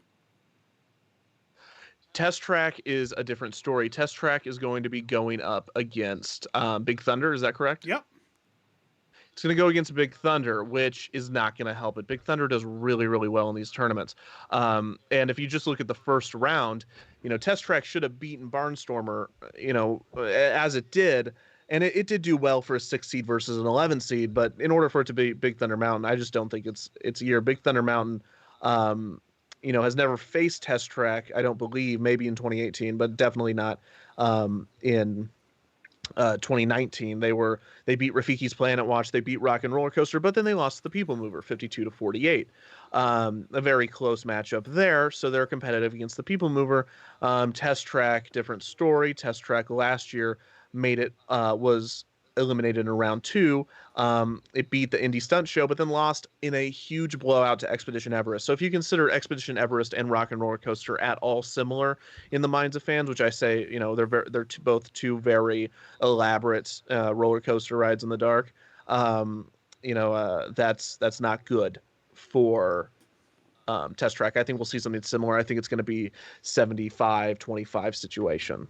Test Track is a different story. Test Track is going to be going up against Big Thunder. Is that correct? Yep. It's going to go against Big Thunder, which is not going to help it. Big Thunder does really, really well in these tournaments. And if you just look at the first round, Test Track should have beaten Barnstormer, as it did. And it did do well for a 6 seed versus an 11 seed. But in order for it to be Big Thunder Mountain, I just don't think it's a year. Big Thunder Mountain, has never faced Test Track, I don't believe, maybe in 2018, but definitely not in 2019. They beat Rafiki's Planet Watch, they beat Rock and Roller Coaster, but then they lost to the People Mover 52-48. A very close matchup there, so they're competitive against the People Mover. Test Track, different story. Test Track last year made it was eliminated in round 2. It beat the Indie Stunt Show, but then lost in a huge blowout to Expedition Everest. So if you consider Expedition Everest and Rock and Roller Coaster at all similar in the minds of fans, which I say, they're both two very elaborate roller coaster rides in the dark. That's not good for Test Track. I think we'll see something similar. I think it's going to be 75-25 situation.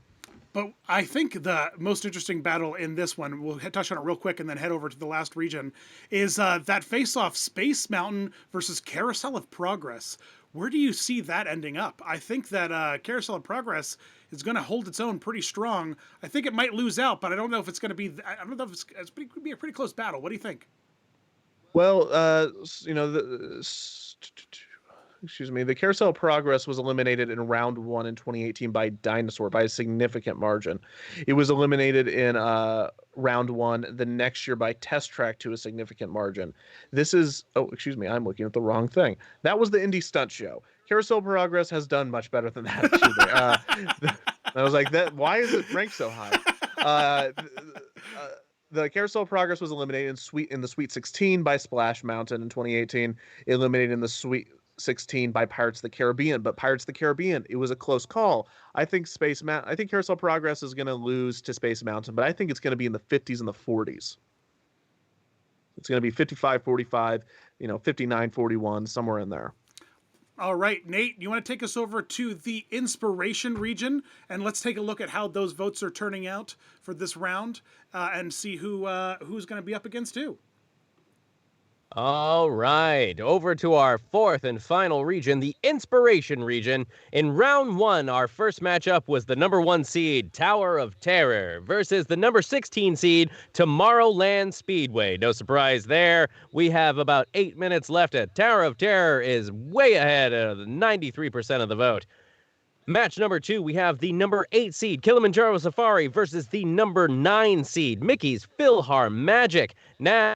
But I think the most interesting battle in this one, we'll touch on it real quick and then head over to the last region, is that face-off Space Mountain versus Carousel of Progress. Where do you see that ending up? I think that Carousel of Progress is going to hold its own pretty strong. I think it might lose out, but I don't know if it's going to be. I don't know if it's going to be a pretty close battle. What do you think? Well, the Carousel of Progress was eliminated in round 1 in 2018 by Dinosaur by a significant margin. It was eliminated in round 1 the next year by Test Track to a significant margin. I'm looking at the wrong thing. That was the Indie Stunt Show. Carousel of Progress has done much better than that. I was like, why is it ranked so high? The Carousel of Progress was eliminated in the Sweet 16 by Splash Mountain in 2018. Eliminated in the Sweet 16 by Pirates of the Caribbean, but Pirates of the Caribbean, it was a close call. I think Carousel of Progress is going to lose to Space Mountain, but I think it's going to be in the 50s and the 40s. It's going to be 55-45, 59-41, somewhere in there. All right, Nate, you want to take us over to the Inspiration region, and let's take a look at how those votes are turning out for this round, and see who's going to be up against who. All right, over to our fourth and final region, the Inspiration region. In round 1, our first matchup was the number 1 seed, Tower of Terror, versus the number 16 seed, Tomorrowland Speedway. No surprise there. We have about 8 minutes left. Tower of Terror is way ahead of 93% of the vote. Match number 2, we have the number 8 seed, Kilimanjaro Safari, versus the number 9 seed, Mickey's PhilharMagic. Now,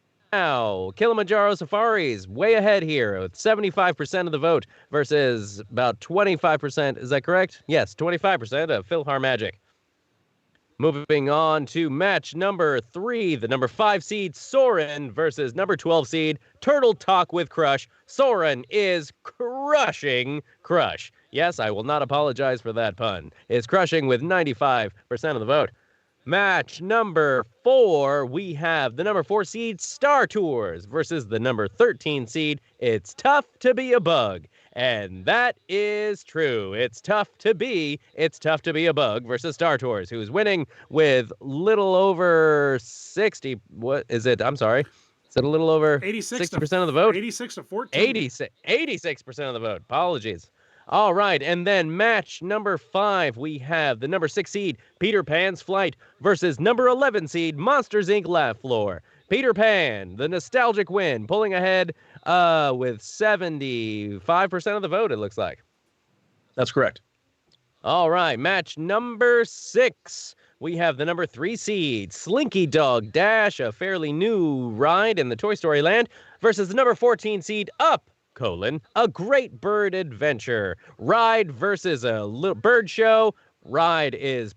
Kilimanjaro Safari's way ahead here with 75% of the vote versus about 25%. Is that correct? Yes, 25% of PhilharMagic. Moving on to match number 3, the number 5 seed Soarin' versus number 12 seed Turtle Talk with Crush. Soarin' is crushing Crush. Yes, I will not apologize for that pun. It's crushing with 95% of the vote. Match number 4, we have the number 4 seed Star Tours versus the number 13 seed It's Tough to Be a Bug. And that is true. It's tough to be a bug versus Star Tours, who's winning with little over 60. What is it? I'm sorry. Is it a little over 60% of the vote? 86 to 14. 86% of the vote. Apologies. All right, and then match number 5, we have the number 6 seed, Peter Pan's Flight, versus number 11 seed, Monsters, Inc. Laugh Floor. Peter Pan, the nostalgic win, pulling ahead with 75% of the vote, it looks like. That's correct. All right, match number 6, we have the number 3 seed, Slinky Dog Dash, a fairly new ride in the Toy Story Land, versus the number 14 seed, Up, a Great Bird Adventure. Ride versus a little bird show. Ride is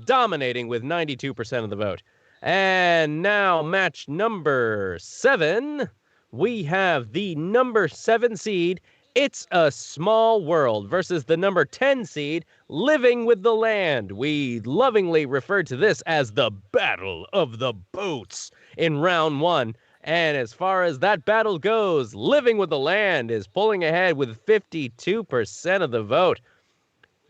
dominating with 92% of the vote. And now match number 7. We have the number 7 seed, It's a Small World, versus the number 10 seed, Living with the Land. We lovingly refer to this as the Battle of the Boats in round 1. And as far as that battle goes, Living with the Land is pulling ahead with 52% of the vote.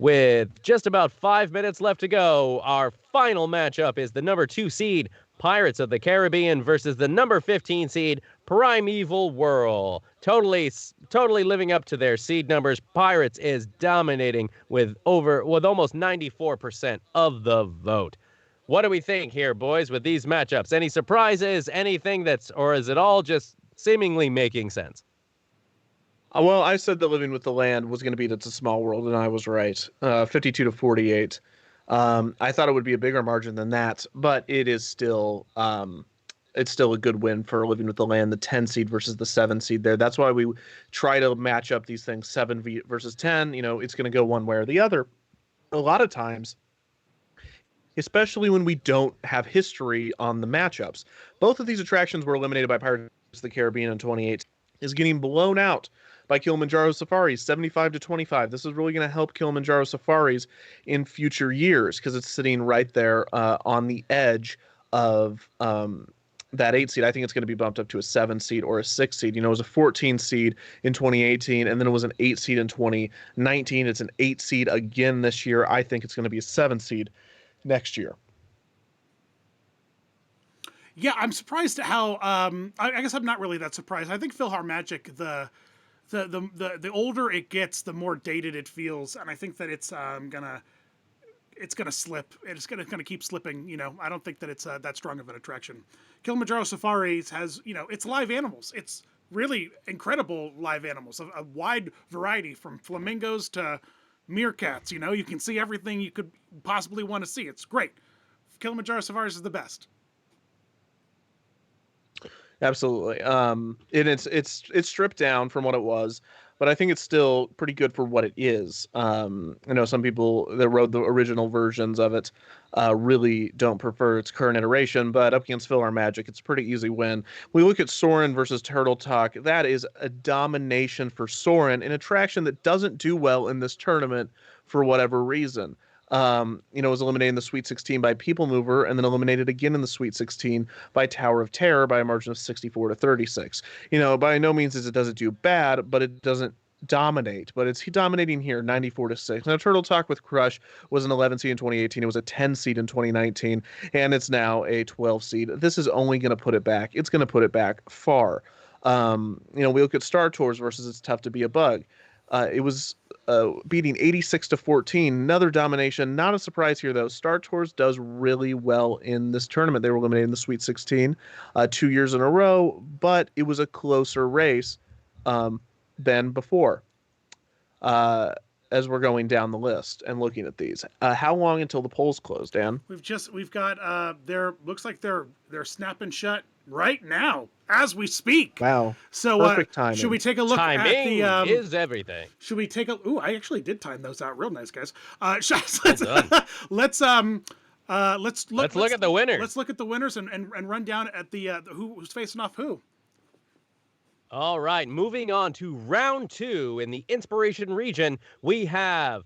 With just about 5 minutes left to go, our final matchup is the number 2 seed, Pirates of the Caribbean, versus the number 15 seed, Primeval Whirl. Totally living up to their seed numbers. Pirates is dominating with almost 94% of the vote. What do we think here, boys, with these matchups? Any surprises? Anything or is it all just seemingly making sense? Well, I said that Living with the Land was going to beat It's a Small World, and I was right. 52 to 48. I thought it would be a bigger margin than that, but it is still a good win for Living with the Land, the 10 seed versus the 7 seed there. That's why we try to match up these things, 7 versus 10. It's going to go one way or the other. A lot of times, especially when we don't have history on the matchups. Both of these attractions were eliminated by Pirates of the Caribbean in 2018. Is getting blown out by Kilimanjaro Safaris 75-25. This is really going to help Kilimanjaro Safaris in future years because it's sitting right there on the edge of that 8 seed. I think it's going to be bumped up to a 7 seed or a 6 seed. You know, it was a 14 seed in 2018, and then it was an 8 seed in 2019. It's an 8 seed again this year. I think it's going to be a 7 seed next year. Yeah, I'm surprised at how. I guess I'm not really that surprised. I think PhilharMagic, the older it gets, the more dated it feels, and I think that it's gonna slip. It's gonna keep slipping. You know, I don't think that it's that strong of an attraction. Kilimanjaro Safaris has, you know, it's live animals. It's really incredible live animals, a wide variety from flamingos to meerkats. You know, you can see everything you could possibly want to see. It's great. Kilimanjaro Safaris is the best. Absolutely. And it's stripped down from what it was, but I think it's still pretty good for what it is. I know some people that rode the original versions of it really don't prefer its current iteration, but up against PhilharMagic, it's a pretty easy win. We look at Soarin' versus Turtle Talk. That is a domination for Soarin', an attraction that doesn't do well in this tournament for whatever reason. Was eliminated in the Sweet 16 by People Mover, and then eliminated again in the Sweet 16 by Tower of Terror by a margin of 64-36. By no means does it do bad, but it doesn't dominate. But it's dominating here, 94-6. Now, Turtle Talk with Crush was an 11 seed in 2018. It was a 10 seed in 2019, and it's now a 12 seed. This is only going to put it back. It's going to put it back far. We look at Star Tours versus It's Tough to Be a Bug. It was beating 86-14. Another domination. Not a surprise here, though. Star Tours does really well in this tournament. They were eliminated in the Sweet 16 2 years in a row, but it was a closer race than before. As we're going down the list and looking at these, how long until the polls close, Dan? We've got looks like they're snapping shut right now as we speak. Wow. So perfect timing. Should we take a look Timing at the is everything. Should we take a I actually did time those out real nice, guys. Let's look at the winners. Let's look at the winners and run down at the who's facing off who. All right, moving on to round 2 in the Inspiration region, we have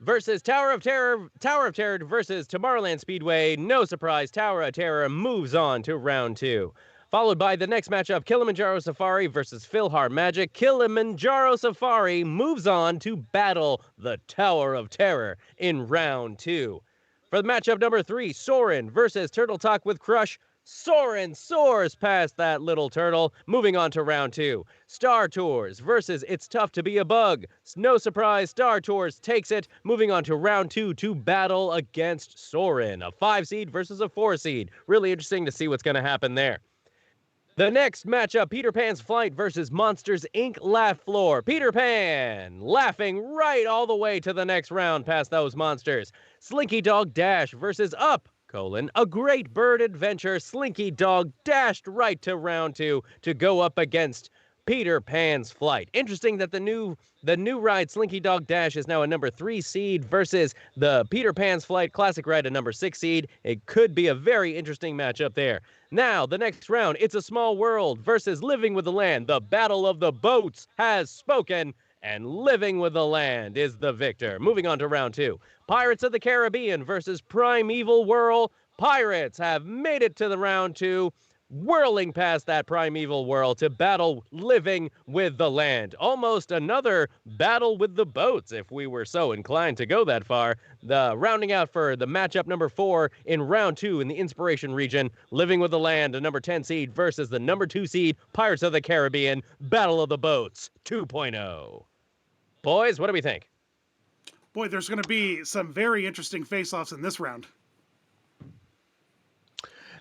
versus Tower of Terror versus Tomorrowland Speedway. No surprise, Tower of Terror moves on to round 2. Followed by the next matchup, Kilimanjaro Safari versus PhilharMagic. Kilimanjaro Safari moves on to battle the Tower of Terror in round 2. For the matchup number 3, Soarin' versus Turtle Talk with Crush. Soarin' soars past that little turtle, moving on to round 2. Star Tours versus It's Tough to Be a Bug. No surprise, Star Tours takes it, moving on to round 2 to battle against Soarin', a 5 seed versus a 4 seed. Really interesting to see what's going to happen there. The next matchup, Peter Pan's Flight versus Monsters, Inc. Laugh Floor. Peter Pan laughing right all the way to the next round past those monsters. Slinky Dog Dash versus Up, A Great Bird Adventure. Slinky Dog dashed right to round 2 to go up against Peter Pan's Flight. Interesting that the new ride Slinky Dog Dash is now a number 3 seed versus the Peter Pan's Flight Classic ride, a number 6 seed. It could be a very interesting matchup there. Now, the next round, It's a Small World versus Living with the Land. The Battle of the Boats has spoken, and Living with the Land is the victor. Moving on to round 2. Pirates of the Caribbean versus Primeval Whirl. Pirates have made it to the round 2, whirling past that Primeval Whirl to battle Living with the Land. Almost another battle with the boats, if we were so inclined to go that far. The rounding out for the matchup number 4 in round 2 in the Inspiration region, Living with the Land, a number 10 seed versus the number 2 seed, Pirates of the Caribbean, Battle of the Boats 2.0. Boys, what do we think? Boy, there's going to be some very interesting face-offs in this round.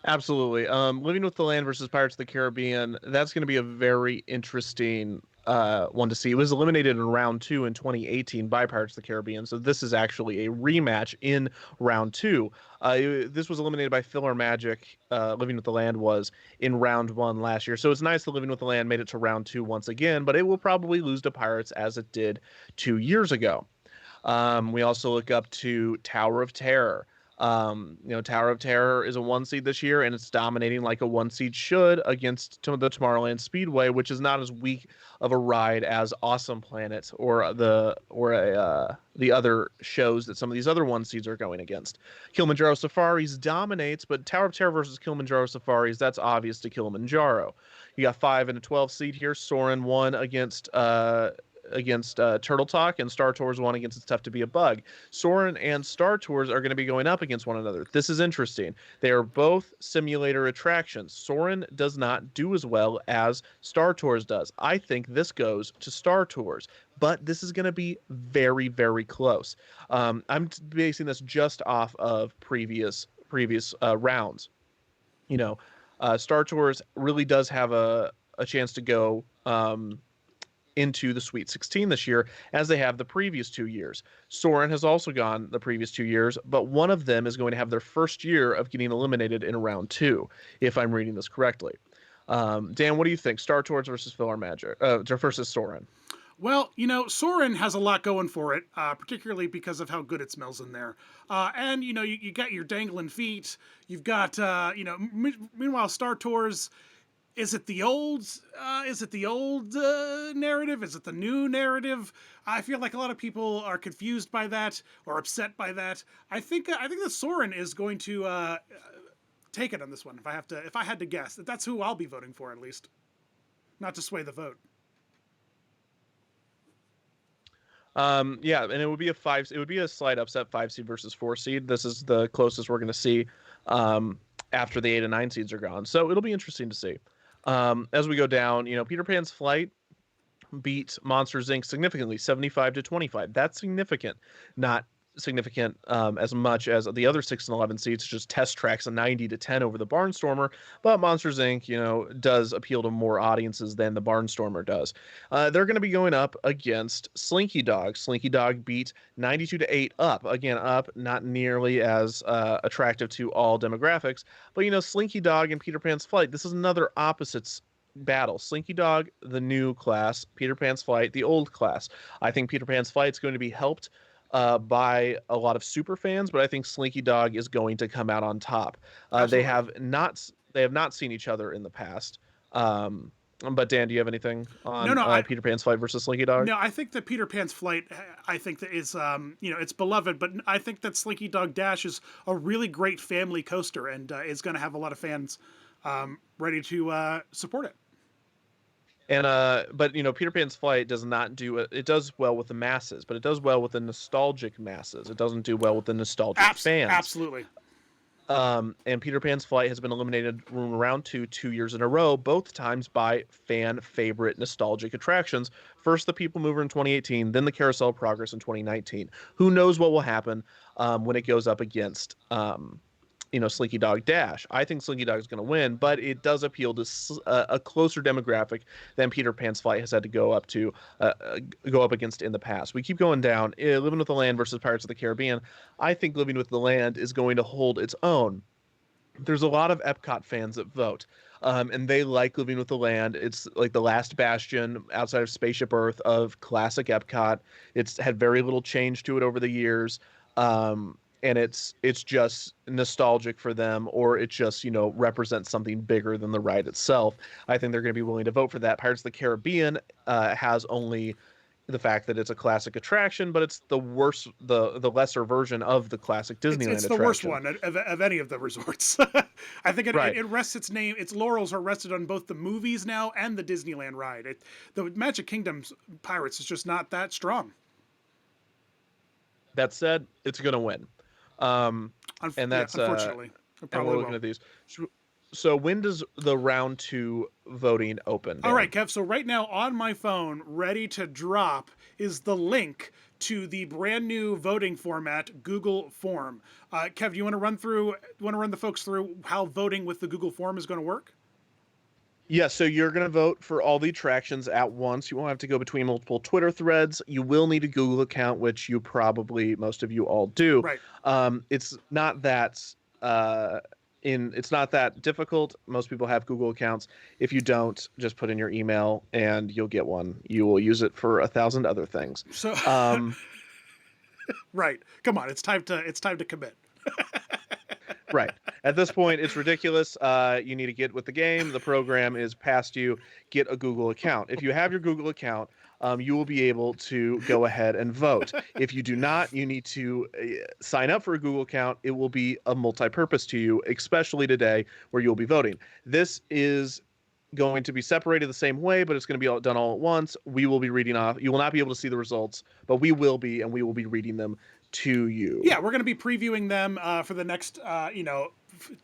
Absolutely. Living with the Land versus Pirates of the Caribbean, that's going to be a very interesting one to see. It was eliminated in round 2 in 2018 by Pirates of the Caribbean, so this is actually a rematch in round 2. This was eliminated by PhilharMagic. Living with the Land was in round 1 last year, so it's nice that Living with the Land made it to round 2 once again, but it will probably lose to Pirates as it did 2 years ago. We also look up to Tower of Terror. Tower of Terror is a 1 seed this year, and it's dominating like a 1 seed should against the Tomorrowland Speedway, which is not as weak of a ride as Awesome Planet or the other shows that some of these other 1 seeds are going against. Kilimanjaro Safaris dominates, but Tower of Terror versus Kilimanjaro Safaris, that's obvious to Kilimanjaro. You got 5 and a 12 seed here. Soarin' won against Turtle Talk, and Star Tours won against It's Tough to Be a Bug. Soarin' and Star Tours are going to be going up against one another. This is interesting. They are both simulator attractions. Soarin' does not do as well as Star Tours does. I think this goes to Star Tours, but this is going to be very, very close. I'm basing this just off of previous rounds. Star Tours really does have a chance to go into the Sweet 16 this year, as they have the previous 2 years. Soarin' has also gone the previous 2 years, but one of them is going to have their first year of getting eliminated in round 2, if I'm reading this correctly. Dan, what do you think? Star Tours versus Philhar Magic, versus Soarin'? Well, Soarin' has a lot going for it, particularly because of how good it smells in there. And, you got your dangling feet. You've got, meanwhile, Star Tours, is it the old narrative? Is it the new narrative? I feel like a lot of people are confused by that or upset by that. I think that Soarin' is going to take it on this one. If I had to guess, that's who I'll be voting for, at least, not to sway the vote. And it would be a slight upset 5 seed versus 4 seed. This is the closest we're going to see after the 8 and 9 seeds are gone. So it'll be interesting to see. As we go down, Peter Pan's Flight beat Monsters Inc. significantly, 75-25. That's significant, not significant as much as the other 6 and 11 seats, just Test Track's a 90-10 over the Barnstormer, but Monsters Inc. Does appeal to more audiences than the Barnstormer does. They're going to be going up against Slinky Dog. Slinky Dog beat 92-8 up. Again, up, not nearly as attractive to all demographics, but Slinky Dog and Peter Pan's Flight, this is another opposites battle. Slinky Dog, the new class, Peter Pan's Flight, the old class. I think Peter Pan's Flight is going to be helped by a lot of super fans, but I think Slinky Dog is going to come out on top. They have not seen each other in the past. But Dan, do you have anything on Peter Pan's Flight versus Slinky Dog? No, I think that Peter Pan's Flight, I think that is, it's beloved, but I think that Slinky Dog Dash is a really great family coaster and is going to have a lot of fans ready to support it. And but Peter Pan's Flight does not do it. It does well with the masses, but it does well with the nostalgic masses. It doesn't do well with the nostalgic fans. Absolutely. And Peter Pan's Flight has been eliminated from round 2 years in a row, both times by fan favorite nostalgic attractions. First the People Mover in 2018, then the Carousel of Progress in 2019. Who knows what will happen when it goes up against Slinky Dog Dash. I think Slinky Dog is going to win, but it does appeal to a closer demographic than Peter Pan's Flight has had to go up against in the past. We keep going down. Living with the Land versus Pirates of the Caribbean. I think Living with the Land is going to hold its own. There's a lot of Epcot fans that vote, and they like Living with the Land. It's like the last bastion outside of Spaceship Earth of classic Epcot. It's had very little change to it over the years. And it's just nostalgic for them, or it just, represents something bigger than the ride itself. I think they're going to be willing to vote for that. Pirates of the Caribbean has only the fact that it's a classic attraction, but it's the lesser version of the classic Disneyland attraction. It's the worst one of any of the resorts. I think it rests its laurels are rested on both the movies now and the Disneyland ride. The Magic Kingdom's Pirates is just not that strong. That said, it's going to win. And that's unfortunately. And we're looking at these. So when does the round 2 voting open? Dan? All right, Kev. So right now on my phone, ready to drop, is the link to the brand new voting format, Google Form. Kev, do you want to run the folks through how voting with the Google Form is going to work? Yeah, so you're going to vote for all the attractions at once. You won't have to go between multiple Twitter threads. You will need a Google account, which most of you all do. Right. It's not that it's not that difficult. Most people have Google accounts. If you don't, just put in your email and you'll get one. You will use it for 1,000 other things. So, right. Come on, it's time to commit. Right. At this point, it's ridiculous. You need to get with the game. The program is past you. Get a Google account. If you have your Google account, you will be able to go ahead and vote. If you do not, you need to sign up for a Google account. It will be a multi-purpose to you, especially today where you'll be voting. This is going to be separated the same way, but it's going to be done all at once. We will be reading off. You will not be able to see the results, but we will be, and we will be reading them to you. Yeah, we're going to be previewing them for the next,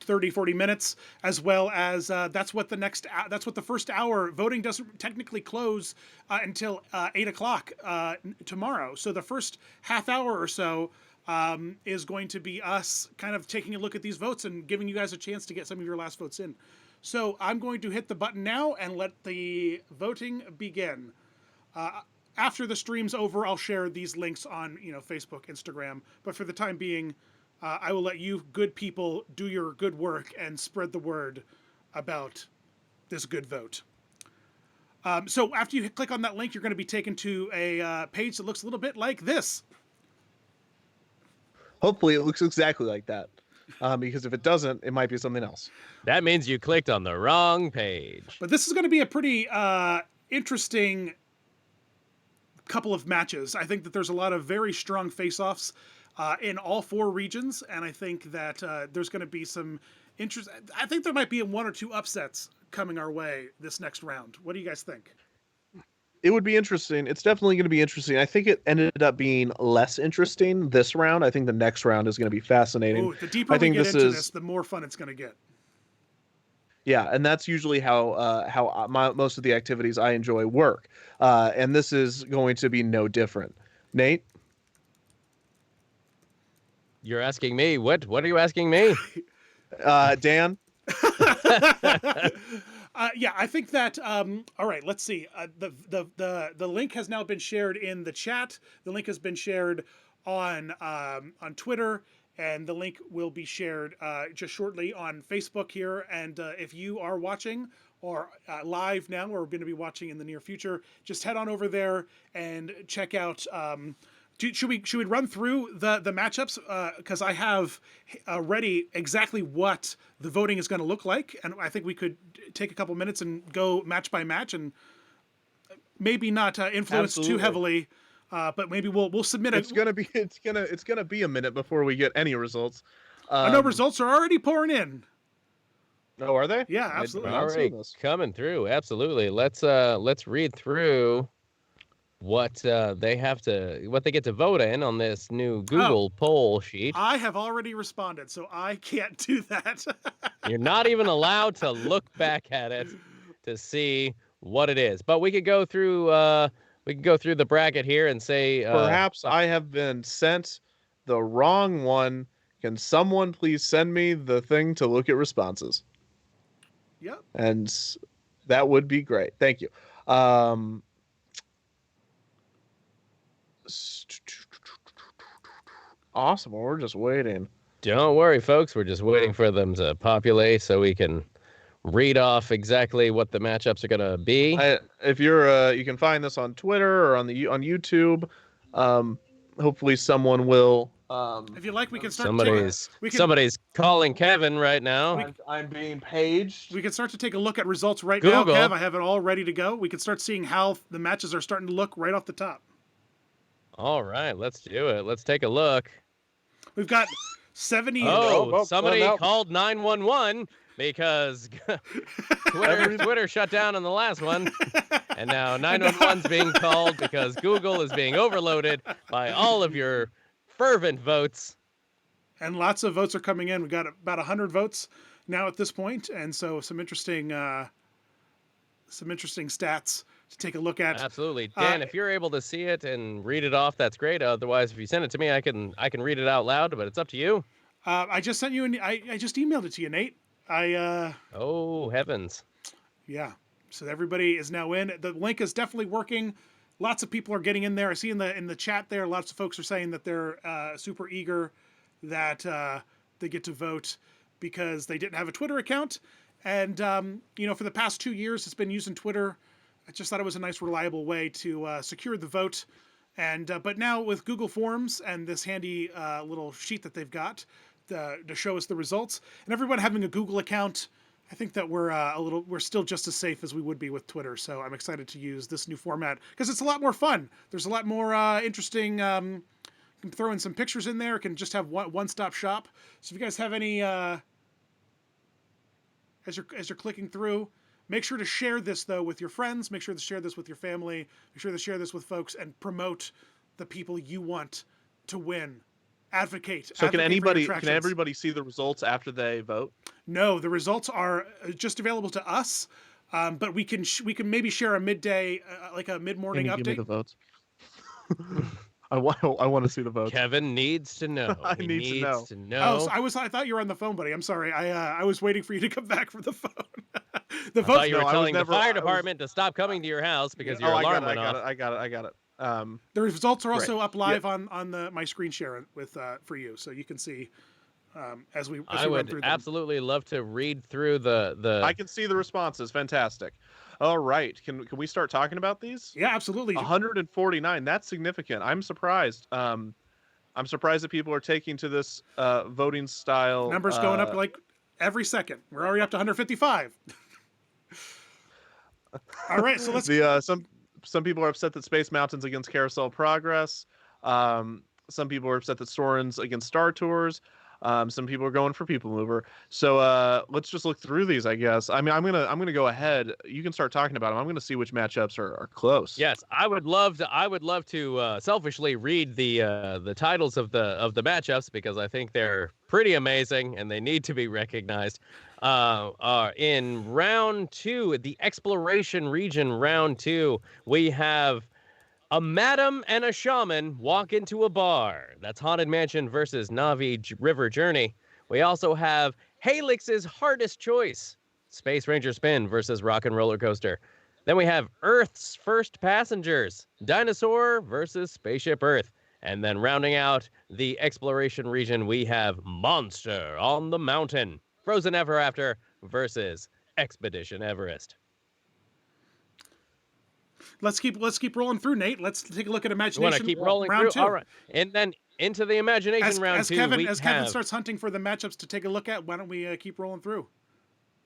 30, 40 minutes, as well as that's what the first hour. Voting doesn't technically close until 8 o'clock tomorrow. So the first half hour or so is going to be us kind of taking a look at these votes and giving you guys a chance to get some of your last votes in. So I'm going to hit the button now and let the voting begin. After the stream's over, I'll share these links on Facebook, Instagram. But for the time being, I will let you good people do your good work and spread the word about this good vote. So after you click on that link, you're going to be taken to a page that looks a little bit like this. Hopefully, it looks exactly like that. Because if it doesn't, it might be something else. That means you clicked on the wrong page. But this is going to be a pretty interesting couple of matches. I think that there's a lot of very strong face-offs in all four regions, and I think that there's going to be some interest. I think there might be one or two upsets coming our way this next round. What do you guys think? It would be interesting. It's definitely going to be interesting. I think it ended up being less interesting this round. I think the next round is going to be fascinating. Ooh, the deeper we get into this, the more fun it's going to get. Yeah, and that's usually how most of the activities I enjoy work. And this is going to be no different. Nate? You're asking me? What are you asking me? Dan? Yeah, I think that. All right, let's see. The link has now been shared in the chat. The link has been shared on Twitter, and the link will be shared just shortly on Facebook here. And if you are watching or live now, or going to be watching in the near future, just head on over there and check out. Should we run through the matchups? Because I have ready exactly what the voting is going to look like, and I think we could take a couple minutes and go match by match, and maybe not influence too heavily, but maybe we'll submit it. It's gonna be a minute before we get any results. I know results are already pouring in. Oh, are they? Yeah, absolutely. Already coming through. Absolutely. Let's read through what they get to vote in on this new Google poll sheet. I have already responded, so I can't do that. You're not even allowed to look back at it to see what it is. But we could go through the bracket here and say perhaps I have been sent the wrong one. Can someone please send me the thing to look at responses? Yep. And that would be great. Thank you. Awesome. Well, we're just waiting. Don't worry, folks. We're just waiting for them to populate so we can read off exactly what the matchups are going to be. If you're, you can find this on Twitter or on YouTube. Hopefully, someone will. If you like, we can start. Somebody's calling Kevin right now. I'm being paged. We can start to take a look at results right Google. now. Kev, I have it all ready to go. We can start seeing how the matches are starting to look right off the top. All right, let's do it. Let's take a look. We've got 70. Somebody called 911 because Twitter shut down on the last one. And now 911's being called because Google is being overloaded by all of your fervent votes. And lots of votes are coming in. We've got about 100 votes now at this point, and so some interesting stats to take a look at. Absolutely. Dan, if you're able to see it and read it off, that's great. Otherwise, if you send it to me, I can read it out loud, but it's up to you. I just sent you I just emailed it to you, Nate. Oh, heavens. Yeah. So everybody is now in. The link is definitely working. Lots of people are getting in there. I see in the chat there, lots of folks are saying that they're super eager that they get to vote because they didn't have a Twitter account. And, for the past 2 years, it's been using Twitter. I just thought it was a nice, reliable way to secure the vote. And but now with Google Forms and this handy little sheet that they've got, to show us the results. And everyone having a Google account, I think that we're still just as safe as we would be with Twitter. So I'm excited to use this new format because it's a lot more fun. There's a lot more interesting. You can throw in some pictures in there. It can just have one-stop shop. So if you guys have any, as you're clicking through, make sure to share this though with your friends. Make sure to share this with your family. Make sure to share this with folks and promote the people you want to win. Advocate. So Advocate can everybody see the results after they vote? No, the results are just available to us, but we can maybe share a midday, like a mid-morning Can you update. give me the votes? I want to see the votes. Kevin needs to know. He needs to know. Oh, I thought you were on the phone, buddy. I'm sorry. I was waiting for you to come back from the phone. I thought you were telling the fire department to stop coming to your house because your alarm went off. I got it. The results are also Great. up live on my screen share with for you, so you can see as we I run would through them. absolutely love to read through the. I can see the responses. Fantastic. All right. Can we start talking about these? Yeah, absolutely. 149. That's significant. I'm surprised. I'm surprised that people are taking to this voting style. Numbers going up like every second. We're already up to 155. All right, so let's. Some people are upset that Space Mountain's against Carousel Progress. Some people are upset that Soren's against Star Tours. Some people are going for People Mover. So let's just look through these, I guess. I mean, I'm gonna go ahead. You can start talking about them. I'm gonna see which matchups are close. Yes, I would love to selfishly read the titles of the matchups because I think they're pretty amazing and they need to be recognized. In round 2, the exploration region round 2, we have a madam and a shaman walk into a bar. That's Haunted Mansion versus Navi River Journey. We also have Halix's Hardest Choice, Space Ranger Spin versus Rock and Roller Coaster. Then we have Earth's First Passengers, Dinosaur versus Spaceship Earth. And then rounding out the exploration region, we have Monster on the Mountain, Frozen Ever After versus Expedition Everest. Let's keep rolling through, Nate. Let's take a look at Imagination. You want to keep rolling round through? 2. All right. And then into the Imagination round 2, Kevin starts hunting for the matchups to take a look at, why don't we keep rolling through?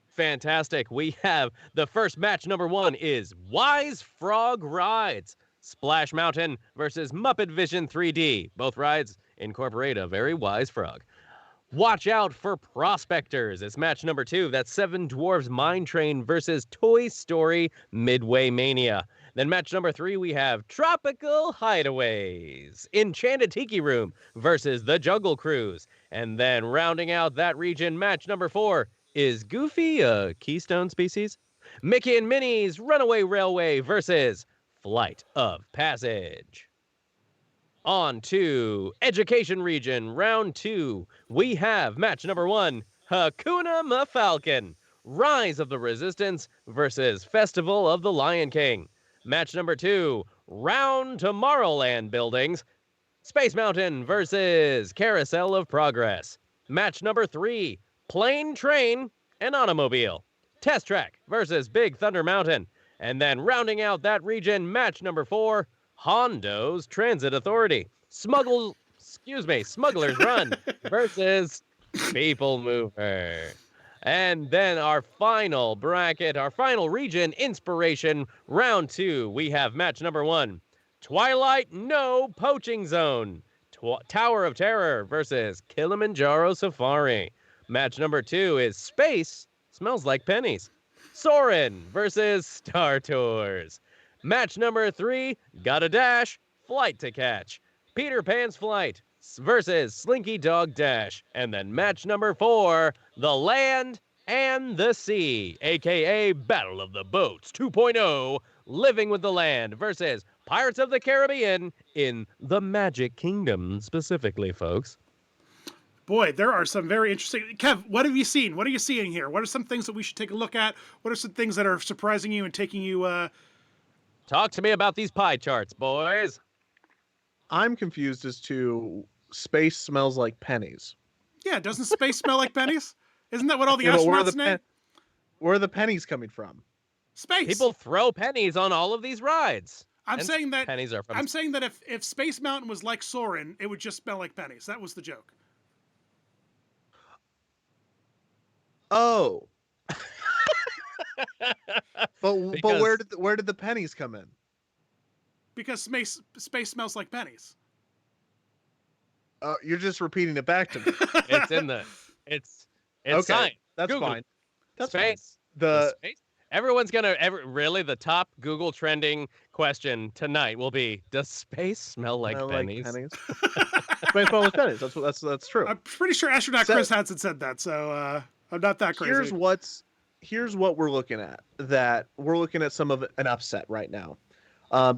Fantastic. We have the first match. Number 1 is Wise Frog Rides, Splash Mountain versus Muppet Vision 3D. Both rides incorporate a very wise frog. Watch out for Prospectors. It's match number 2. That's Seven Dwarfs Mine Train versus Toy Story Midway Mania. Then match number 3, we have Tropical Hideaways, Enchanted Tiki Room versus The Jungle Cruise. And then rounding out that region, match number 4, is Goofy a keystone species? Mickey and Minnie's Runaway Railway versus Flight of Passage. On to Education Region, round 2. We have match number 1, Hakuna Mafalcon, Rise of the Resistance versus Festival of the Lion King. Match number 2, Round Tomorrowland Buildings, Space Mountain versus Carousel of Progress. Match number 3, Plane, Train, and Automobile, Test Track versus Big Thunder Mountain. And then rounding out that region, match number 4, Hondo's Transit Authority, Smuggler's Run versus People Mover. And then our final bracket, our final region, Inspiration, round 2, we have match number 1, Twilight No Poaching Zone, Tower of Terror versus Kilimanjaro Safari. Match number 2 is Space Smells Like Pennies, Soarin' versus Star Tours. Match number 3, Gotta Dash, Flight to Catch, Peter Pan's Flight versus Slinky Dog Dash. And then match number 4, The Land and the Sea, aka Battle of the Boats 2.0, Living with the Land versus Pirates of the Caribbean in the Magic Kingdom specifically, folks. Boy, there are some very interesting... Kev, what have you seen? What are you seeing here? What are some things that we should take a look at? What are some things that are surprising you and taking you... Talk to me about these pie charts, boys. I'm confused as to Space Smells Like Pennies. Yeah, doesn't space smell like pennies? Isn't that what all the astronauts name? Where are the pennies coming from? Space. People throw pennies on all of these rides. I'm saying that pennies are from... I'm saying that if Space Mountain was like Soarin', it would just smell like pennies. That was the joke. Oh, but Because where did the pennies come in? Because space smells like pennies. You're just repeating it back to me. it's in the it's Okay, science. that's Google fine. That's fine. space. The space. Everyone's gonna really the top Google trending question tonight will be: does space smell like smell pennies? like pennies. Space smell like pennies. That's true. I'm pretty sure astronaut Chris Hansen said that, so I'm not that crazy. Here's what we're looking at. That we're looking at some of an upset right now.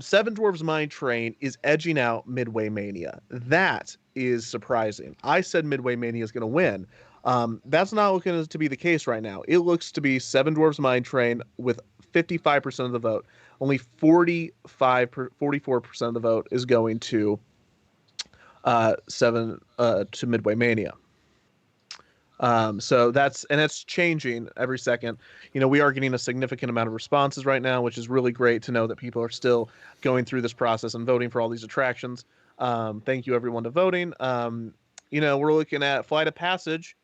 Seven Dwarves Mine Train is edging out Midway Mania. That is surprising. I said Midway Mania is going to win. That's not looking to be the case right now. It looks to be Seven Dwarves Mine Train with 55% of the vote. Only 44% of the vote is going to to Midway Mania. So that's changing every second. We are getting a significant amount of responses right now, which is really great to know that people are still going through this process and voting for all these attractions. Thank you everyone to voting. We're looking at Flight of Passage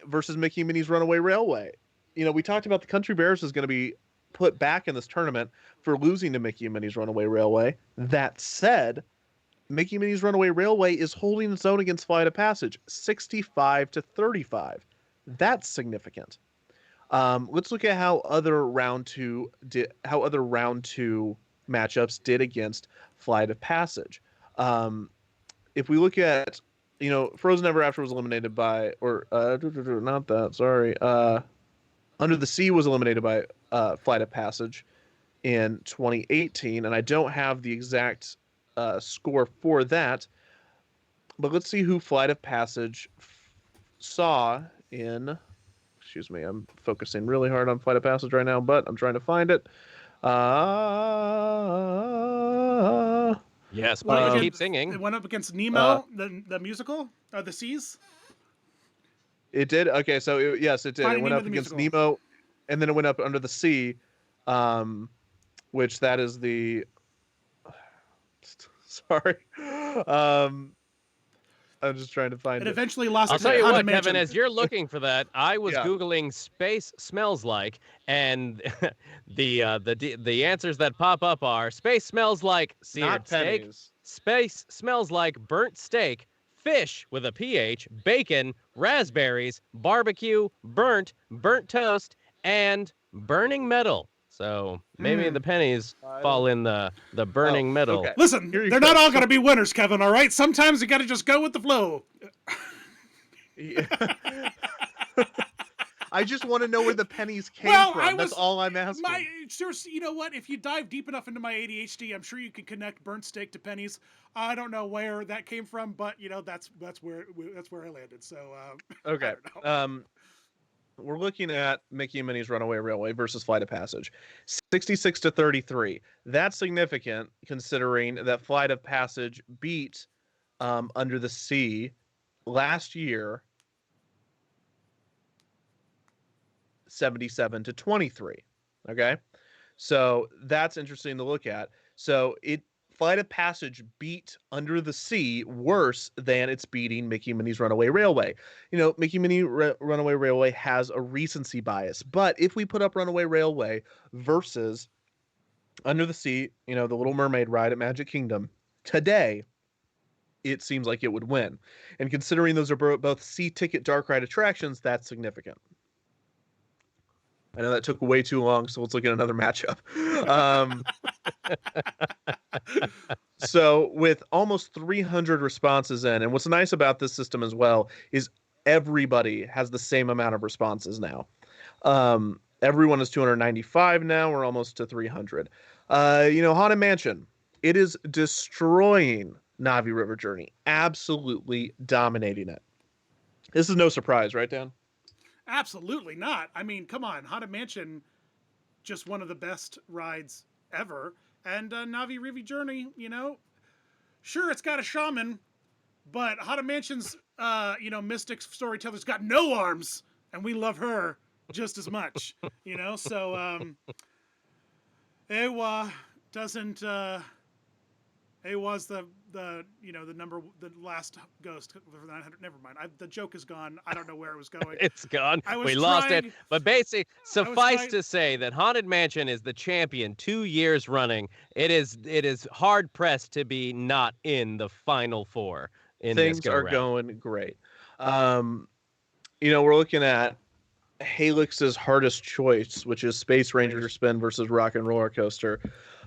versus Mickey and Minnie's Runaway Railway. We talked about the Country Bears is going to be put back in this tournament for losing to Mickey and Minnie's Runaway Railway. That said, Mickey and Minnie's Runaway Railway is holding its own against Flight of Passage, 65-35. That's significant. Let's look at how other round two matchups did against Flight of Passage. If we look at, Frozen Ever After was eliminated by, not that, sorry. Under the Sea was eliminated by Flight of Passage in 2018, and I don't have the exact score for that, but let's see who Flight of Passage saw in. Excuse me, I'm focusing really hard on Flight of Passage right now, but I'm trying to find it. Yes, but keep singing. It went up against Nemo, the musical, the Seas. It did. Okay, so yes, it did. Finding It went Nemo up the against musical. Nemo, and then it went up Under the Sea, which that is the. Sorry, I'm just trying to find It it. eventually lost. I'll tell you Haunted what, Kevin, Mansion. as you're looking for that, I was Yeah. Googling space smells like, and the answers that pop up are space smells like seared Not steak, pennies. space smells like burnt steak, fish with a PH, bacon, raspberries, barbecue, burnt toast, and burning metal. So maybe the pennies fall in the burning metal. Okay. Listen, Here you they're go. not all going to be winners, Kevin. All right. Sometimes you got to just go with the flow. Yeah. I just want to know where the pennies came Well, from. That's all I'm asking. You know what? If you dive deep enough into my ADHD, I'm sure you could connect burnt steak to pennies. I don't know where that came from, but that's where I landed. So Okay. I don't know. We're looking at Mickey and Minnie's Runaway Railway versus Flight of Passage, 66-33. That's significant considering that Flight of Passage beat Under the Sea last year, 77-23. Okay, so that's interesting to look at. So Flight of Passage beat Under the Sea worse than it's beating Mickey and Minnie's Runaway Railway. Mickey and Minnie Runaway Railway has a recency bias, but if we put up Runaway Railway versus Under the Sea, the Little Mermaid ride at Magic Kingdom today, it seems like it would win. And considering those are both sea ticket dark ride attractions, that's significant. I know that took way too long, so let's look at another matchup. So with almost 300 responses in, and what's nice about this system as well is everybody has the same amount of responses now. Everyone is 295 now. We're almost to 300. Haunted Mansion, it is destroying Navi River Journey, absolutely dominating it. This is no surprise, right, Dan? Absolutely not. I mean, come on, Haunted Mansion, just one of the best rides ever, and Navi River Journey. Sure, it's got a shaman, but Haunted Mansion's mystic storyteller's got no arms, and we love her just as much. So it doesn't It was the the last ghost for the 900. Never mind. The joke is gone. I don't know where it was going. It's gone. I was We lost it. trying- But basically, suffice trying- to say that Haunted Mansion is the champion 2 years running. It is hard pressed to be not in the final four in this Things go are round. going great. We're looking at Halix's hardest choice, which is Space Ranger Spin versus Rock and Roller Coaster.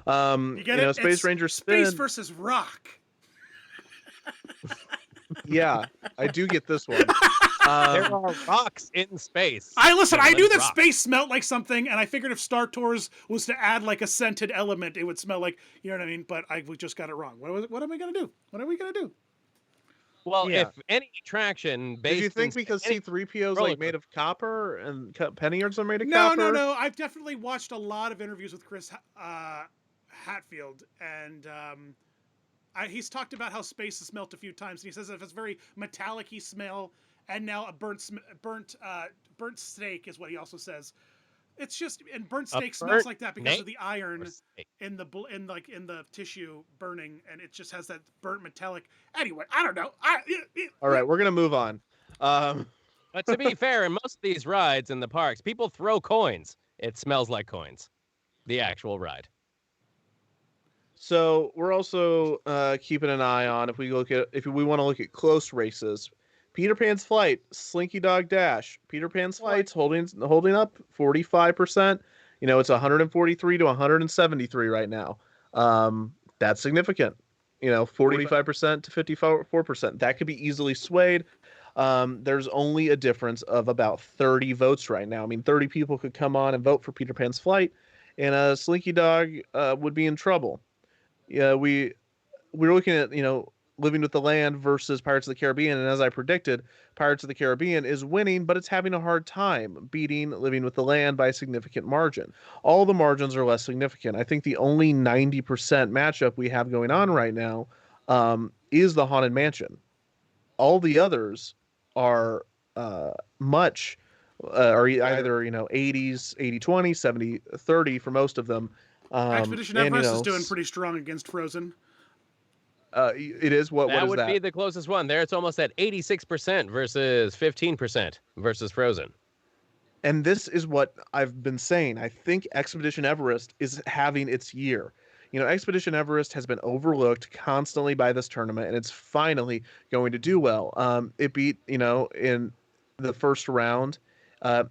You get it? Space It's Ranger Spin. Space versus Rock. Yeah, I do get this one. There are rocks in space. I knew that Rock. space smelled like something, and I figured if Star Tours was to add like a scented element, it would smell like, you know what I mean? But we just got it wrong. What am I gonna do? What are we gonna do? Well, Yeah. if any attraction based Did you think in because any C-3PO is roller like made of copper and Pennyards are made of No, copper? no. I've definitely watched a lot of interviews with Chris Hatfield, and he's talked about how space has smelt a few times, and he says that it's very metallic-y smell, and now a burnt steak is what he also says. It's just, and burnt steak smells like that because of the iron in the tissue burning, and it just has that burnt metallic. Anyway, I don't know. All right, we're gonna move on. But to be fair, in most of these rides in the parks, people throw coins. It smells like coins. The actual ride. So we're also keeping an eye on if we want to look at close races. Peter Pan's Flight, Slinky Dog Dash. Peter Pan's Flight's holding up 45%. It's 143 to 173 right now. That's significant. 45% to 54%. That could be easily swayed. There's only a difference of about 30 votes right now. I mean, 30 people could come on and vote for Peter Pan's Flight, and Slinky Dog would be in trouble. Yeah, we're looking at Living with the Land versus Pirates of the Caribbean, and as I predicted, Pirates of the Caribbean is winning, but it's having a hard time beating Living with the Land by a significant margin. All the margins are less significant. I think the only 90% matchup we have going on right now is the Haunted Mansion. All the others are much are either 80s 80-20 70-30 for most of them. Expedition Everest is doing pretty strong against Frozen. It is what That is would that? be the closest one. There, it's almost at 86% versus 15% versus Frozen. And this is what I've been saying. I think Expedition Everest is having its year. Expedition Everest has been overlooked constantly by this tournament, and it's finally going to do well. It beat, in the first round,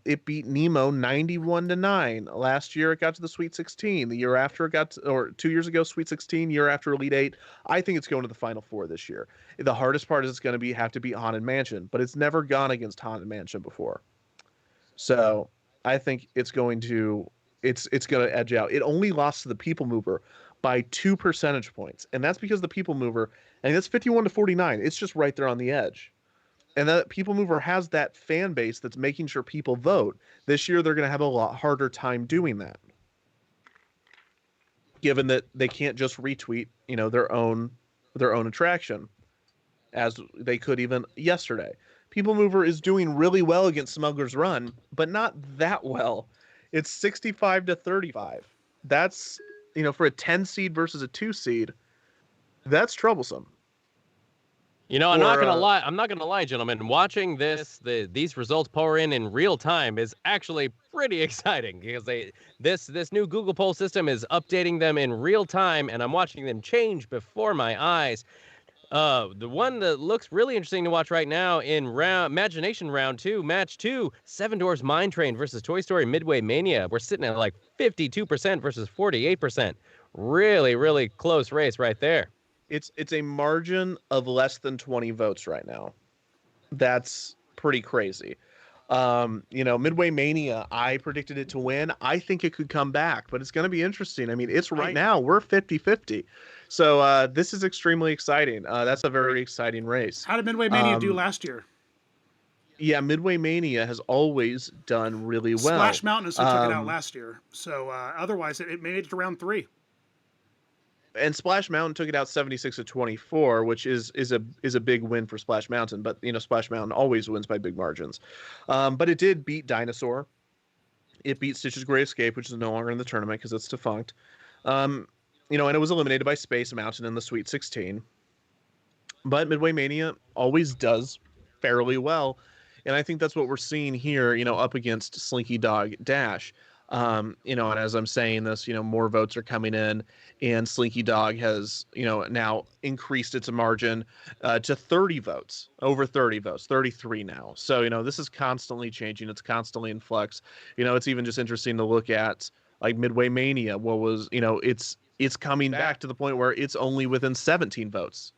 it beat Nemo 91-9. Last year, it got to the Sweet 16. The year after, or 2 years ago, Sweet 16. Year after, Elite 8. I think it's going to the Final Four this year. The hardest part is it's going to have to beat Haunted Mansion, but it's never gone against Haunted Mansion before. So I think it's going to edge out. It only lost to the People Mover by 2 percentage points, and that's because the People Mover, and that's 51-49. It's just right there on the edge. And that People Mover has that fan base that's making sure people vote. This year, they're going to have a lot harder time doing that, given that they can't just retweet, their own attraction, as they could even yesterday. People Mover is doing really well against Smuggler's Run, but not that well. It's 65-35. That's for a 10 seed versus a 2 seed, that's troublesome. I'm not gonna lie. I'm not gonna lie, gentlemen. Watching these results pour in real time is actually pretty exciting because this new Google poll system is updating them in real time, and I'm watching them change before my eyes. The one that looks really interesting to watch right now in Imagination Round 2, Match 2, Seven Dwarfs Mine Train versus Toy Story Midway Mania. We're sitting at like 52% versus 48%. Really, really close race right there. It's a margin of less than 20 votes right now. That's pretty crazy. Midway Mania, I predicted it to win. I think it could come back, but it's going to be interesting. I mean, it's right now, we're 50-50. So this is extremely exciting. That's a very exciting race. How did Midway Mania do last year? Yeah, Midway Mania has always done really well. Splash Mountain is who took it out last year. So otherwise, it made it to round 3. And Splash Mountain took it out 76-24, which is a big win for Splash Mountain. But Splash Mountain always wins by big margins. But it did beat Dinosaur. It beat Stitch's Great Escape, which is no longer in the tournament because it's defunct. and it was eliminated by Space Mountain in the Sweet 16. But Midway Mania always does fairly well. And I think that's what we're seeing here, up against Slinky Dog Dash. And as I'm saying this, more votes are coming in, and Slinky Dog has, now increased its margin to 30 votes, over 30 votes, 33 now. So, this is constantly changing. It's constantly in flux. It's even just interesting to look at like Midway Mania. What was, it's coming back to the point where it's only within 17 votes.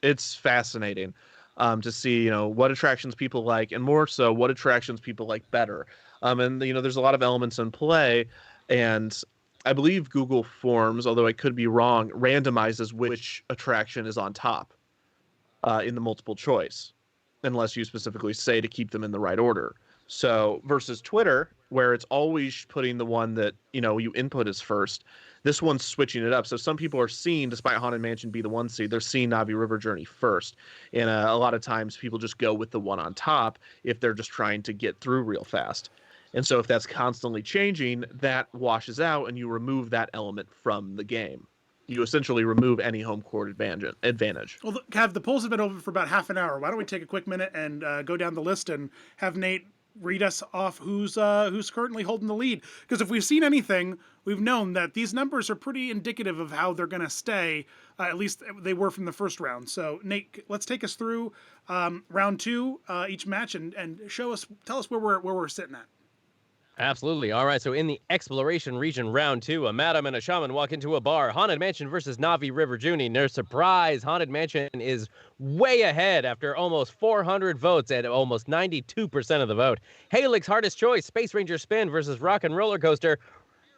It's fascinating to see, what attractions people like, and more so what attractions people like better. And there's a lot of elements in play, and I believe Google Forms, although I could be wrong, randomizes which attraction is on top in the multiple choice, unless you specifically say to keep them in the right order. So versus Twitter, where it's always putting the one that, you input as first, this one's switching it up. So some people are seeing, despite Haunted Mansion be the 1 seed, they're seeing Navi River Journey first. And a lot of times people just go with the one on top if they're just trying to get through real fast. And so if that's constantly changing, that washes out and you remove that element from the game. You essentially remove any home court advantage. Well, Kev, the polls have been open for about half an hour. Why don't we take a quick minute and go down the list and have Nate read us off who's currently holding the lead? Because if we've seen anything, we've known that these numbers are pretty indicative of how they're going to stay. At least they were from the first round. So Nate, let's take us through round 2, each match, and tell us where we're sitting at. Absolutely. All right, so in the Exploration Region Round 2, a madam and a shaman walk into a bar. Haunted Mansion versus Navi River Juni. No surprise, Haunted Mansion is way ahead after almost 400 votes at almost 92% of the vote. Halig's Hardest Choice, Space Ranger Spin versus Rock and Roller Coaster.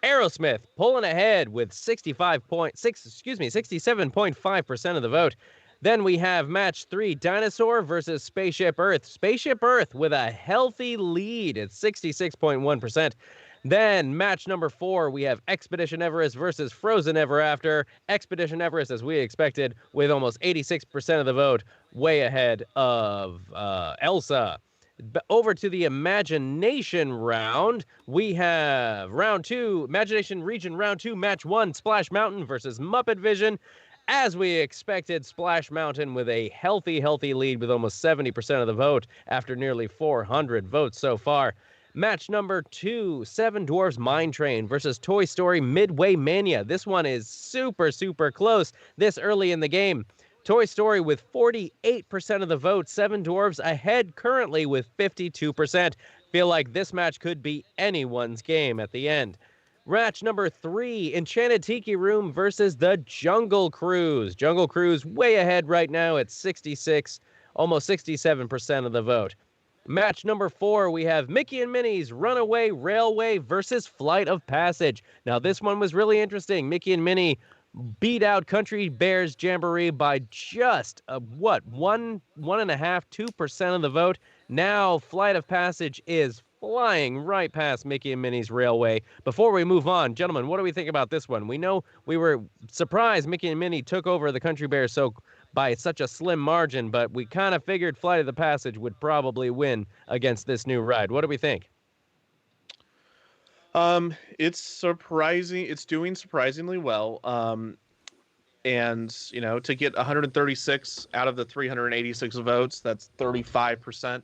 Aerosmith pulling ahead with 67.5% of the vote. Then we have match 3, Dinosaur versus Spaceship Earth. Spaceship Earth with a healthy lead at 66.1%. Then match number 4, we have Expedition Everest versus Frozen Ever After. Expedition Everest, as we expected, with almost 86% of the vote, way ahead of Elsa. Over to the Imagination round, we have round 2, Imagination Region round 2, match 1, Splash Mountain versus Muppet Vision. As we expected, Splash Mountain with a healthy lead with almost 70% of the vote after nearly 400 votes so far. Match number 2, Seven Dwarfs Mine Train versus Toy Story Midway Mania. This one is super close this early in the game. Toy Story with 48% of the vote, Seven Dwarfs ahead currently with 52%. Feel like this match could be anyone's game at the end. Match number 3, Enchanted Tiki Room versus the Jungle Cruise. Jungle Cruise way ahead right now at 66, almost 67% of the vote. Match number 4, we have Mickey and Minnie's Runaway Railway versus Flight of Passage. Now this one was really interesting. Mickey and Minnie beat out Country Bears Jamboree by just 1.5, 2% of the vote. Now Flight of Passage is flying right past Mickey and Minnie's Railway. Before we move on, gentlemen, what do we think about this one? We know we were surprised Mickey and Minnie took over the Country Bears by such a slim margin, but we kind of figured Flight of the Passage would probably win against this new ride. What do we think? It's surprising. It's doing surprisingly well. And, to get 136 out of the 386 votes, that's 35%.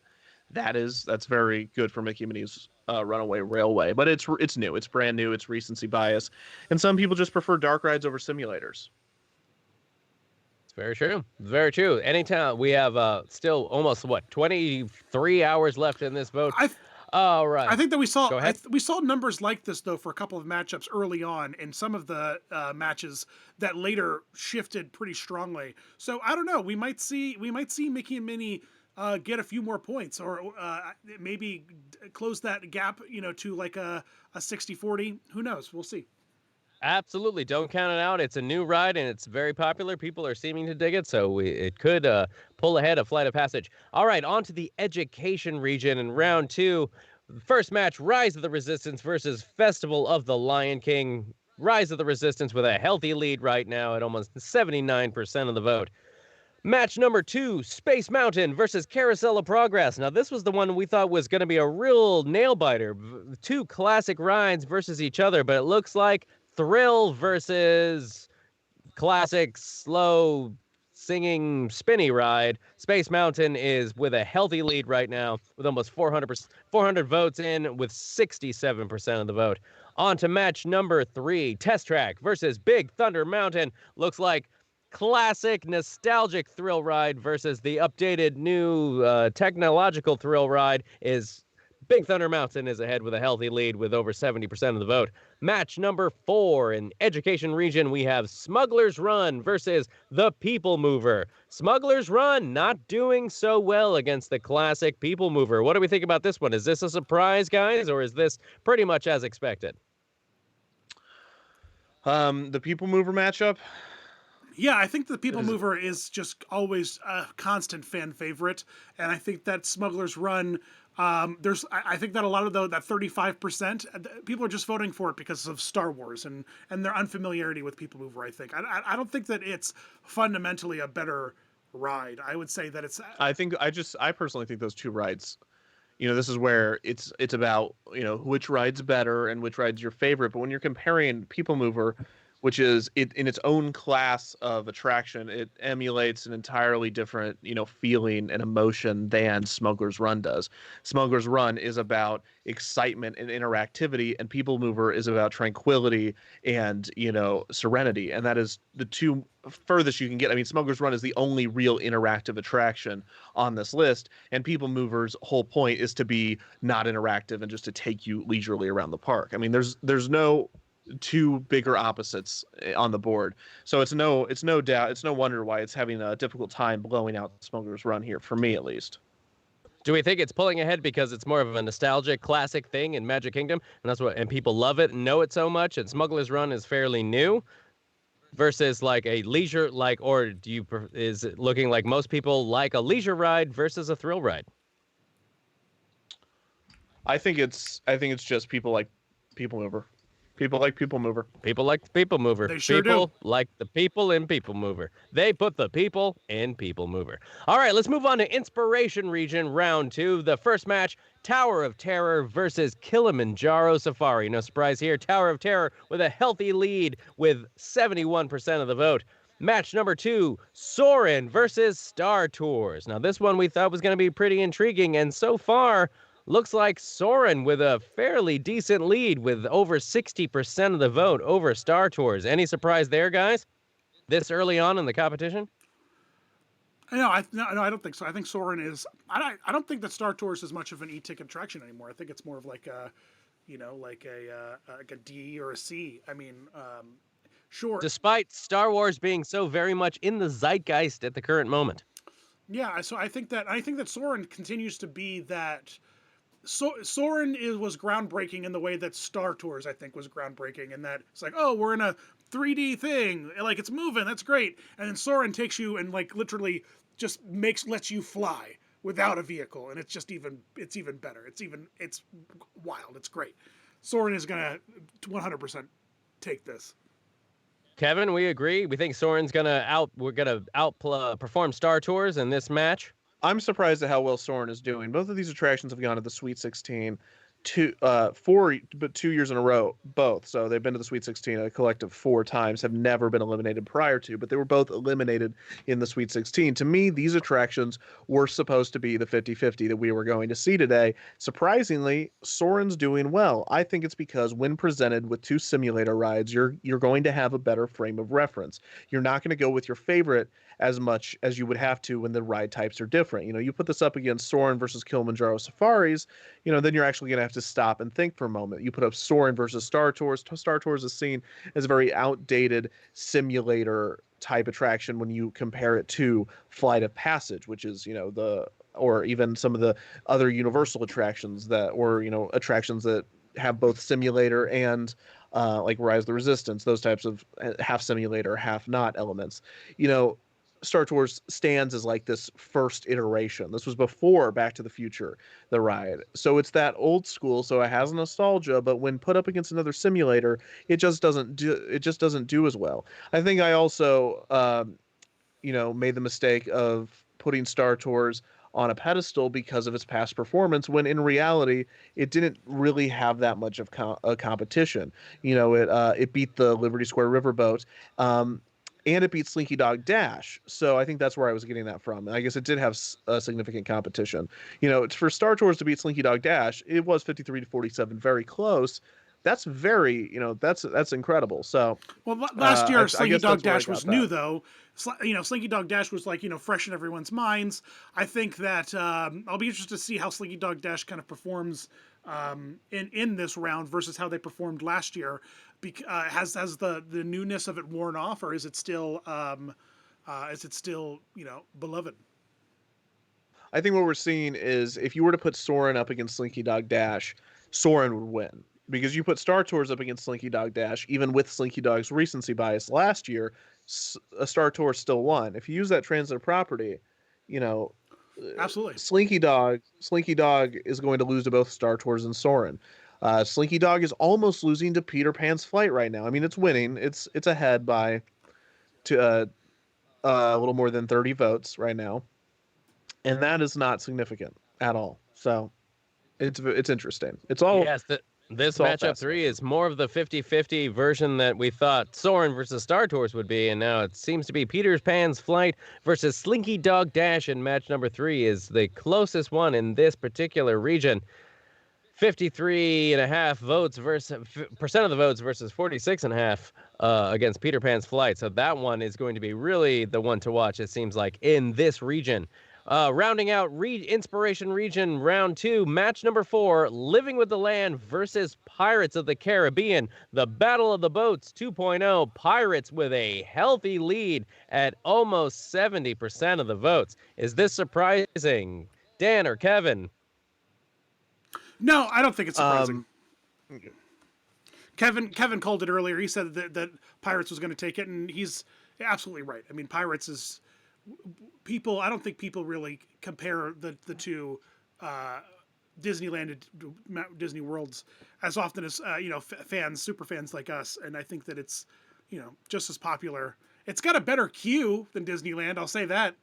That's very good for Mickey and Minnie's Runaway Railway. But it's new. It's brand new. It's recency bias. And some people just prefer dark rides over simulators. It's very true. Very true. Anytime we have still almost 23 hours left in this vote. All right. I think that we saw numbers like this though for a couple of matchups early on in some of the matches that later shifted pretty strongly. So I don't know. We might see Mickey and Minnie get a few more points, or maybe close that gap, to like a 60-40. Who knows? We'll see. Absolutely. Don't count it out. It's a new ride, and it's very popular. People are seeming to dig it, so it could pull ahead of Flight of Passage. All right, on to the Education region in round 2. First match, Rise of the Resistance versus Festival of the Lion King. Rise of the Resistance with a healthy lead right now at almost 79% of the vote. Match number 2, Space Mountain versus Carousel of Progress. Now, this was the one we thought was going to be a real nail-biter. Two classic rides versus each other, but it looks like Thrill versus classic, slow, singing, spinny ride. Space Mountain is with a healthy lead right now, with almost 400 votes in, with 67% of the vote. On to match number 3, Test Track versus Big Thunder Mountain. Looks like classic nostalgic thrill ride versus the updated new technological thrill ride. Is Big Thunder Mountain is ahead with a healthy lead with over 70% of the vote. Match number 4 in Education Region, we have Smuggler's Run versus the People Mover. Smuggler's Run not doing so well against the classic People Mover. What do we think about this one? Is this a surprise, guys, or is this pretty much as expected? The People Mover matchup. Yeah, I think the People Mover is just always a constant fan favorite, and I think that Smuggler's Run, I think that a lot of that 35%, people are just voting for it because of Star Wars and their unfamiliarity with People Mover. I think I don't think that it's fundamentally a better ride. I would say that it's. I personally think those two rides. This is where it's about which ride's better and which ride's your favorite. But when you're comparing People Mover, which is in its own class of attraction, it emulates an entirely different, feeling and emotion than Smuggler's Run does. Smuggler's Run is about excitement and interactivity, and People Mover is about tranquility and, serenity. And that is the two furthest you can get. I mean, Smuggler's Run is the only real interactive attraction on this list, and People Mover's whole point is to be not interactive and just to take you leisurely around the park. I mean, there's no two bigger opposites on the board. So it's no wonder why it's having a difficult time blowing out Smuggler's Run here, for me at least. Do we think it's pulling ahead because it's more of a nostalgic classic thing in Magic Kingdom, and people love it and know it so much, and Smuggler's Run is fairly new versus like a leisure, is it looking like most people like a leisure ride versus a thrill ride? I think it's just people like People Mover. People like People Mover. People like the People Mover. They sure people do. like the people in People Mover. They put the people in People Mover. All right, let's move on to Inspiration Region, round 2. The first match, Tower of Terror versus Kilimanjaro Safari. No surprise here, Tower of Terror with a healthy lead with 71% of the vote. Match number 2, Soarin' versus Star Tours. Now, this one we thought was going to be pretty intriguing, and so far, looks like Soarin' with a fairly decent lead with over 60% of the vote over Star Tours. Any surprise there, guys? This early on in the competition? No, I don't think so. I think Soarin' is. I don't think that Star Tours is much of an e-ticket attraction anymore. I think it's more of like a D or a C. I mean, sure. Despite Star Wars being so very much in the zeitgeist at the current moment. Yeah, so I think that Soarin' continues to be that. Soarin' was groundbreaking in the way that Star Tours, I think, was groundbreaking, and that it's like, oh, we're in a 3D thing, like it's moving, that's great, and then Soarin' takes you and like literally just lets you fly without a vehicle, and it's even better. It's wild. It's great. Soarin' is gonna 100% take this. Kevin, we agree. We think Soarin's gonna outperform Star Tours in this match. I'm surprised at how well Soarin' is doing. Both of these attractions have gone to the Sweet 16 2 years in a row, both. So they've been to the Sweet 16 a collective 4 times, have never been eliminated prior to, but they were both eliminated in the Sweet 16. To me, these attractions were supposed to be the 50-50 that we were going to see today. Surprisingly, Soarin's doing well. I think it's because when presented with 2 simulator rides, you're going to have a better frame of reference. You're not going to go with your favorite as much as you would have to when the ride types are different. You put this up against Soarin' versus Kilimanjaro Safaris, then you're actually going to have to stop and think for a moment. You put up Soarin' versus Star Tours. Star Tours is seen as a very outdated simulator type attraction when you compare it to Flight of Passage, which is, or even some of the other Universal attractions attractions that have both simulator and like Rise of the Resistance, those types of half simulator, half not elements. Star Tours stands as like this first iteration. This was before Back to the Future, the ride. So it's that old school, so it has nostalgia, but when put up against another simulator, it just doesn't do as well. I think I also made the mistake of putting Star Tours on a pedestal because of its past performance, when in reality it didn't really have that much of a competition. It beat the Liberty Square Riverboat, and it beat Slinky Dog Dash. So I think that's where I was getting that from. I guess it did have a significant competition. For Star Tours to beat Slinky Dog Dash, it was 53-47, very close. That's that's incredible. So, well, last year I Slinky guess Dog that's where I Dash got was that. new though. Slinky Dog Dash was like fresh in everyone's minds. I think that I'll be interested to see how Slinky Dog Dash kind of performs in this round versus how they performed last year. Has the newness of it worn off, or is it still beloved? I think what we're seeing is if you were to put Soren up against Slinky Dog Dash, Soren would win. Because you put Star Tours up against Slinky Dog Dash, even with Slinky Dog's recency bias last year, a Star Tours still won. If you use that transitive property, you know, Absolutely. Slinky Dog is going to lose to both Star Tours and Soren. Slinky Dog is almost losing to Peter Pan's Flight right now. I mean, it's winning. It's ahead by a little more than 30 votes right now, and that is not significant at all. So it's interesting. It's all Yes, this it's all matchup 3 is more of the 50-50 version that we thought Soren versus Star Tours would be, and now it seems to be Peter Pan's Flight versus Slinky Dog Dash, and match number 3 is the closest one in this particular region. 53.5 votes versus percent of the votes versus 46.5 against Peter Pan's Flight. So that one is going to be really the one to watch, it seems like, in this region. Rounding out Inspiration Region Round 2, match number 4, Living with the Land versus Pirates of the Caribbean. The Battle of the Boats 2.0. Pirates with a healthy lead at almost 70% of the votes. Is this surprising, Dan or Kevin? No, I don't think it's surprising. Kevin called it earlier. He said that Pirates was going to take it, and he's absolutely right. I mean, Pirates is people. I don't think people really compare the two Disneyland and Disney Worlds as often as fans, super fans like us. And I think that it's just as popular. It's got a better queue than Disneyland. I'll say that.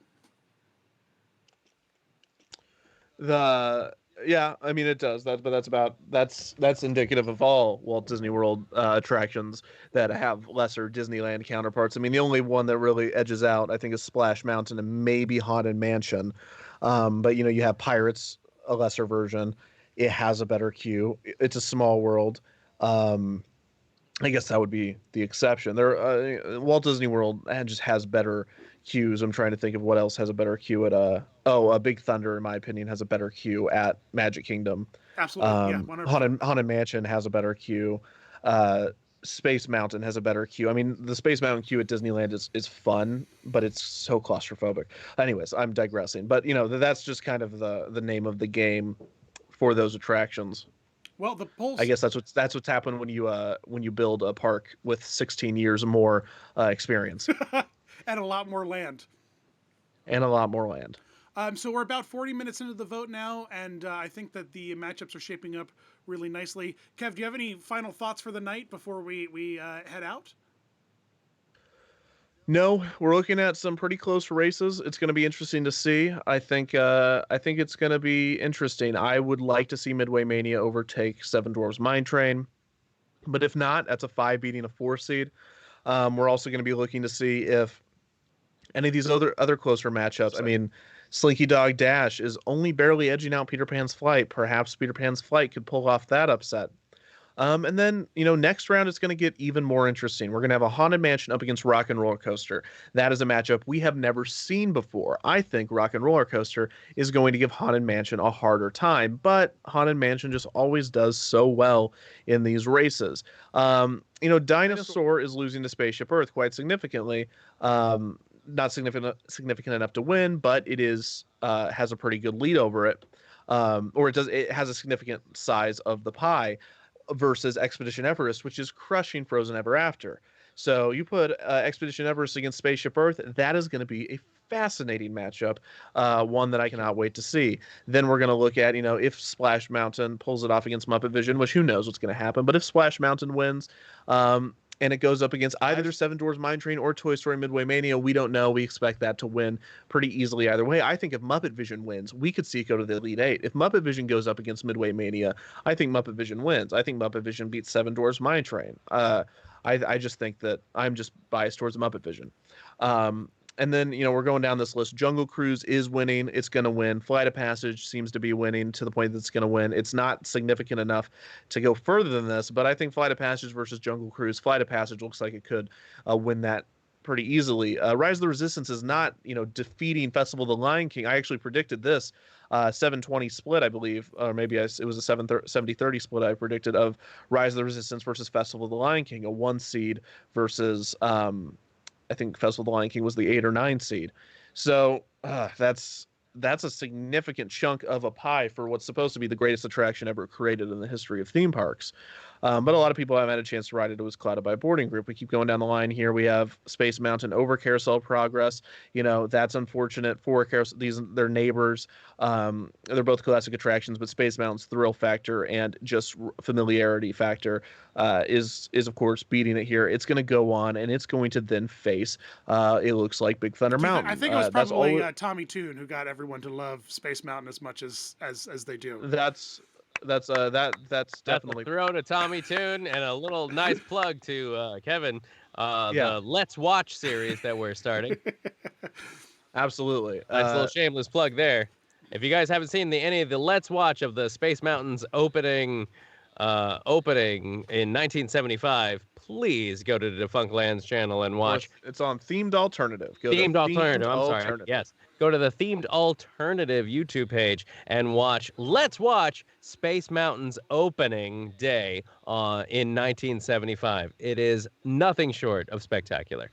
Yeah, I mean it does. That's indicative of all Walt Disney World attractions that have lesser Disneyland counterparts. I mean, the only one that really edges out, I think, is Splash Mountain and maybe Haunted Mansion. But you have Pirates, a lesser version. It has a better queue. It's a small world. I guess that would be the exception. Walt Disney World just has better queues. I'm trying to think of what else has a better queue at Big Thunder, in my opinion, has a better queue at Magic Kingdom. Absolutely, yeah. 100%. Haunted Mansion has a better queue. Space Mountain has a better queue. I mean, the Space Mountain queue at Disneyland is fun, but it's so claustrophobic. Anyways, I'm digressing. But that's just kind of the name of the game for those attractions. Well, the polls. I guess that's what's happened when you build a park with 16 years more experience and a lot more land. So we're about 40 minutes into the vote now, and I think that the matchups are shaping up really nicely. Kev, do you have any final thoughts for the night before we head out? No, we're looking at some pretty close races. It's going to be interesting to see. I think it's going to be interesting. I would like to see Midway Mania overtake Seven Dwarfs Mine Train, but if not, that's a 5 beating a 4 seed. We're also going to be looking to see if any of these other closer matchups. I mean, Slinky Dog Dash is only barely edging out Peter Pan's Flight. Perhaps Peter Pan's Flight could pull off that upset. And then, next round it's going to get even more interesting. We're going to have a Haunted Mansion up against Rock and Roller Coaster. That is a matchup we have never seen before. I think Rock and Roller Coaster is going to give Haunted Mansion a harder time, but Haunted Mansion just always does so well in these races. Dinosaur is losing to Spaceship Earth quite significantly. Not significant enough to win, but it is has a pretty good lead over it. It has a significant size of the pie versus Expedition Everest, which is crushing Frozen Ever After. So you put Expedition Everest against Spaceship Earth, that is going to be a fascinating matchup, one that I cannot wait to see. Then we're going to look at, if Splash Mountain pulls it off against Muppet Vision, which who knows what's going to happen, but if Splash Mountain wins, and it goes up against either Seven Dwarfs Mine Train or Toy Story Midway Mania. We don't know. We expect that to win pretty easily either way. I think if Muppet Vision wins, we could see it go to the Elite Eight. If Muppet Vision goes up against Midway Mania, I think Muppet Vision wins. I think Muppet Vision beats Seven Dwarfs Mine Train. I just think that I'm just biased towards Muppet Vision. And then, we're going down this list. Jungle Cruise is winning. It's going to win. Flight of Passage seems to be winning to the point that it's going to win. It's not significant enough to go further than this, but I think Flight of Passage versus Jungle Cruise. Flight of Passage looks like it could win that pretty easily. Rise of the Resistance is not, defeating Festival of the Lion King. I actually predicted this 7-20 split, I believe, or maybe it was a 70-30 split I predicted of Rise of the Resistance versus Festival of the Lion King, a 1 seed versus I think Festival of the Lion King was the 8 or 9 seed. So that's a significant chunk of a pie for what's supposed to be the greatest attraction ever created in the history of theme parks. But a lot of people haven't had a chance to ride it. It was clouded by a boarding group. We keep going down the line here. We have Space Mountain over Carousel Progress. That's unfortunate for Carousel. They're neighbors. They're both classic attractions, but Space Mountain's thrill factor and just familiarity factor is of course beating it here. It's going to go on, and it's going to then face, it looks like, Big Thunder Mountain. I think it was probably Tommy Toon who got everyone to love Space Mountain as much as they do. That's definitely a throw to Tommy Toon, and a little nice plug to Kevin, the Let's Watch series that we're starting. Absolutely. Nice little shameless plug there. If you guys haven't seen any of the Let's Watch of the Space Mountain's opening in 1975, please go to the Defunct Lands channel and watch. It's on Themed Alternative. Themed Alternative. Yes. Go to the Themed Alternative YouTube page and watch Let's Watch Space Mountain's opening day in 1975. It is nothing short of spectacular.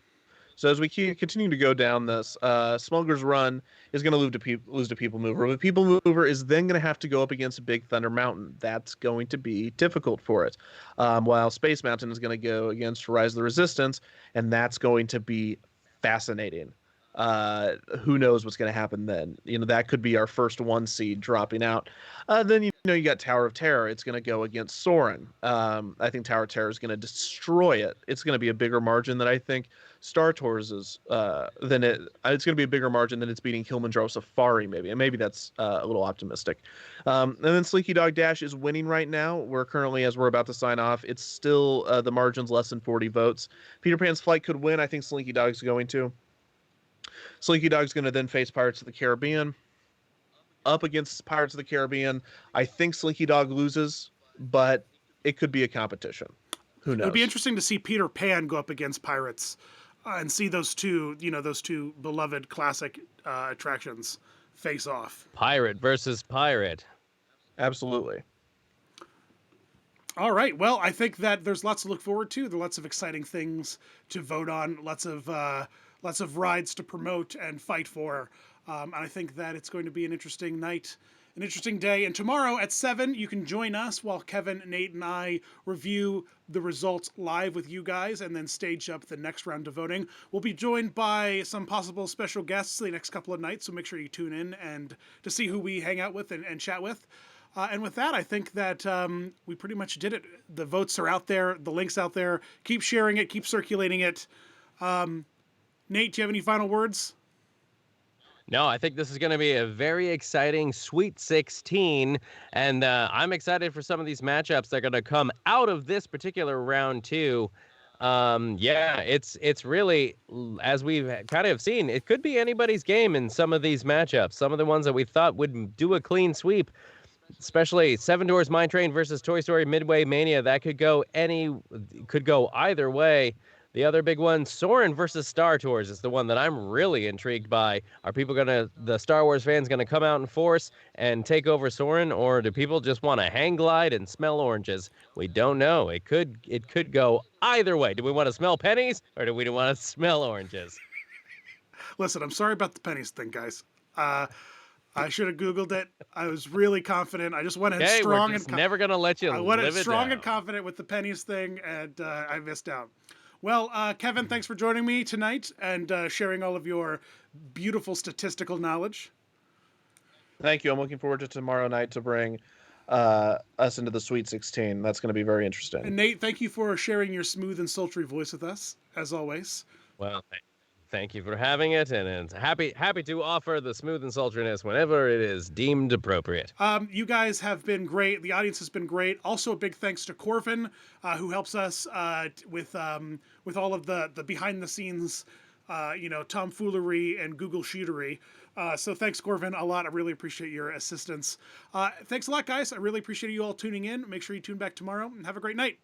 So as we continue to go down this, Smuggler's Run is going to lose to People Mover, but People Mover is then going to have to go up against Big Thunder Mountain. That's going to be difficult for it. While Space Mountain is going to go against Rise of the Resistance, and that's going to be fascinating. Who knows what's going to happen then? That could be our first 1 seed dropping out. Then you got Tower of Terror. It's going to go against Soarin'. I think Tower of Terror is going to destroy it. It's going to be a bigger margin than I think Star Tours is. It's going to be a bigger margin than it's beating Kilimanjaro Safari maybe, and maybe that's a little optimistic. And then Slinky Dog Dash is winning right now. We're currently, as we're about to sign off, it's still the margin's less than 40 votes. Peter Pan's Flight could win. I think Slinky Dog's going to. Slinky Dog's going to then face Pirates of the Caribbean. Up against Pirates of the Caribbean, I think Slinky Dog loses, but it could be a competition. Who knows? It would be interesting to see Peter Pan go up against Pirates and see those two beloved classic attractions face off. Pirate versus pirate. Absolutely. All right. Well, I think that there's lots to look forward to. There are lots of exciting things to vote on. Lots of rides to promote and fight for. And I think that it's going to be an interesting night, an interesting day. And tomorrow at 7, you can join us while Kevin, Nate, and I review the results live with you guys and then stage up the next round of voting. We'll be joined by some possible special guests the next couple of nights, so make sure you tune in and to see who we hang out with and chat with. And with that, I think that we pretty much did it. The votes are out there. The link's out there. Keep sharing it. Keep circulating it. Nate, do you have any final words? No, I think this is going to be a very exciting Sweet 16, and I'm excited for some of these matchups that are going to come out of this particular round too. It's really, as we've kind of seen, it could be anybody's game in some of these matchups. Some of the ones that we thought would do a clean sweep, especially Seven Dwarfs Mine Train versus Toy Story Midway Mania, that could go either way. The other big one, Soarin' versus Star Tours, is the one that I'm really intrigued by. Are the Star Wars fans going to come out in force and take over Soarin', or do people just want to hang glide and smell oranges? We don't know. It could go either way. Do we want to smell pennies, or do we want to smell oranges? Listen, I'm sorry about the pennies thing, guys. I should have Googled it. I was really confident. I just went in strong. We're just never going to let you live it down. I went in strong and confident with the pennies thing, and I missed out. Well, Kevin, thanks for joining me tonight and sharing all of your beautiful statistical knowledge. Thank you. I'm looking forward to tomorrow night to bring us into the Sweet 16. That's going to be very interesting. And Nate, thank you for sharing your smooth and sultry voice with us, as always. Well, thank you for having it, and it's happy to offer the smooth and sultriness whenever it is deemed appropriate. You guys have been great. The audience has been great. Also, a big thanks to Corvin, who helps us with all of the behind the scenes, tomfoolery and Google shootery. So thanks, Corvin, a lot. I really appreciate your assistance. Thanks a lot, guys. I really appreciate you all tuning in. Make sure you tune back tomorrow, and have a great night.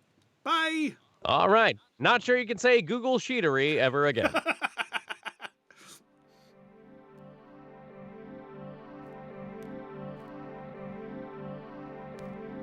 Bye. All right. Not sure you can say Google sheetery ever again.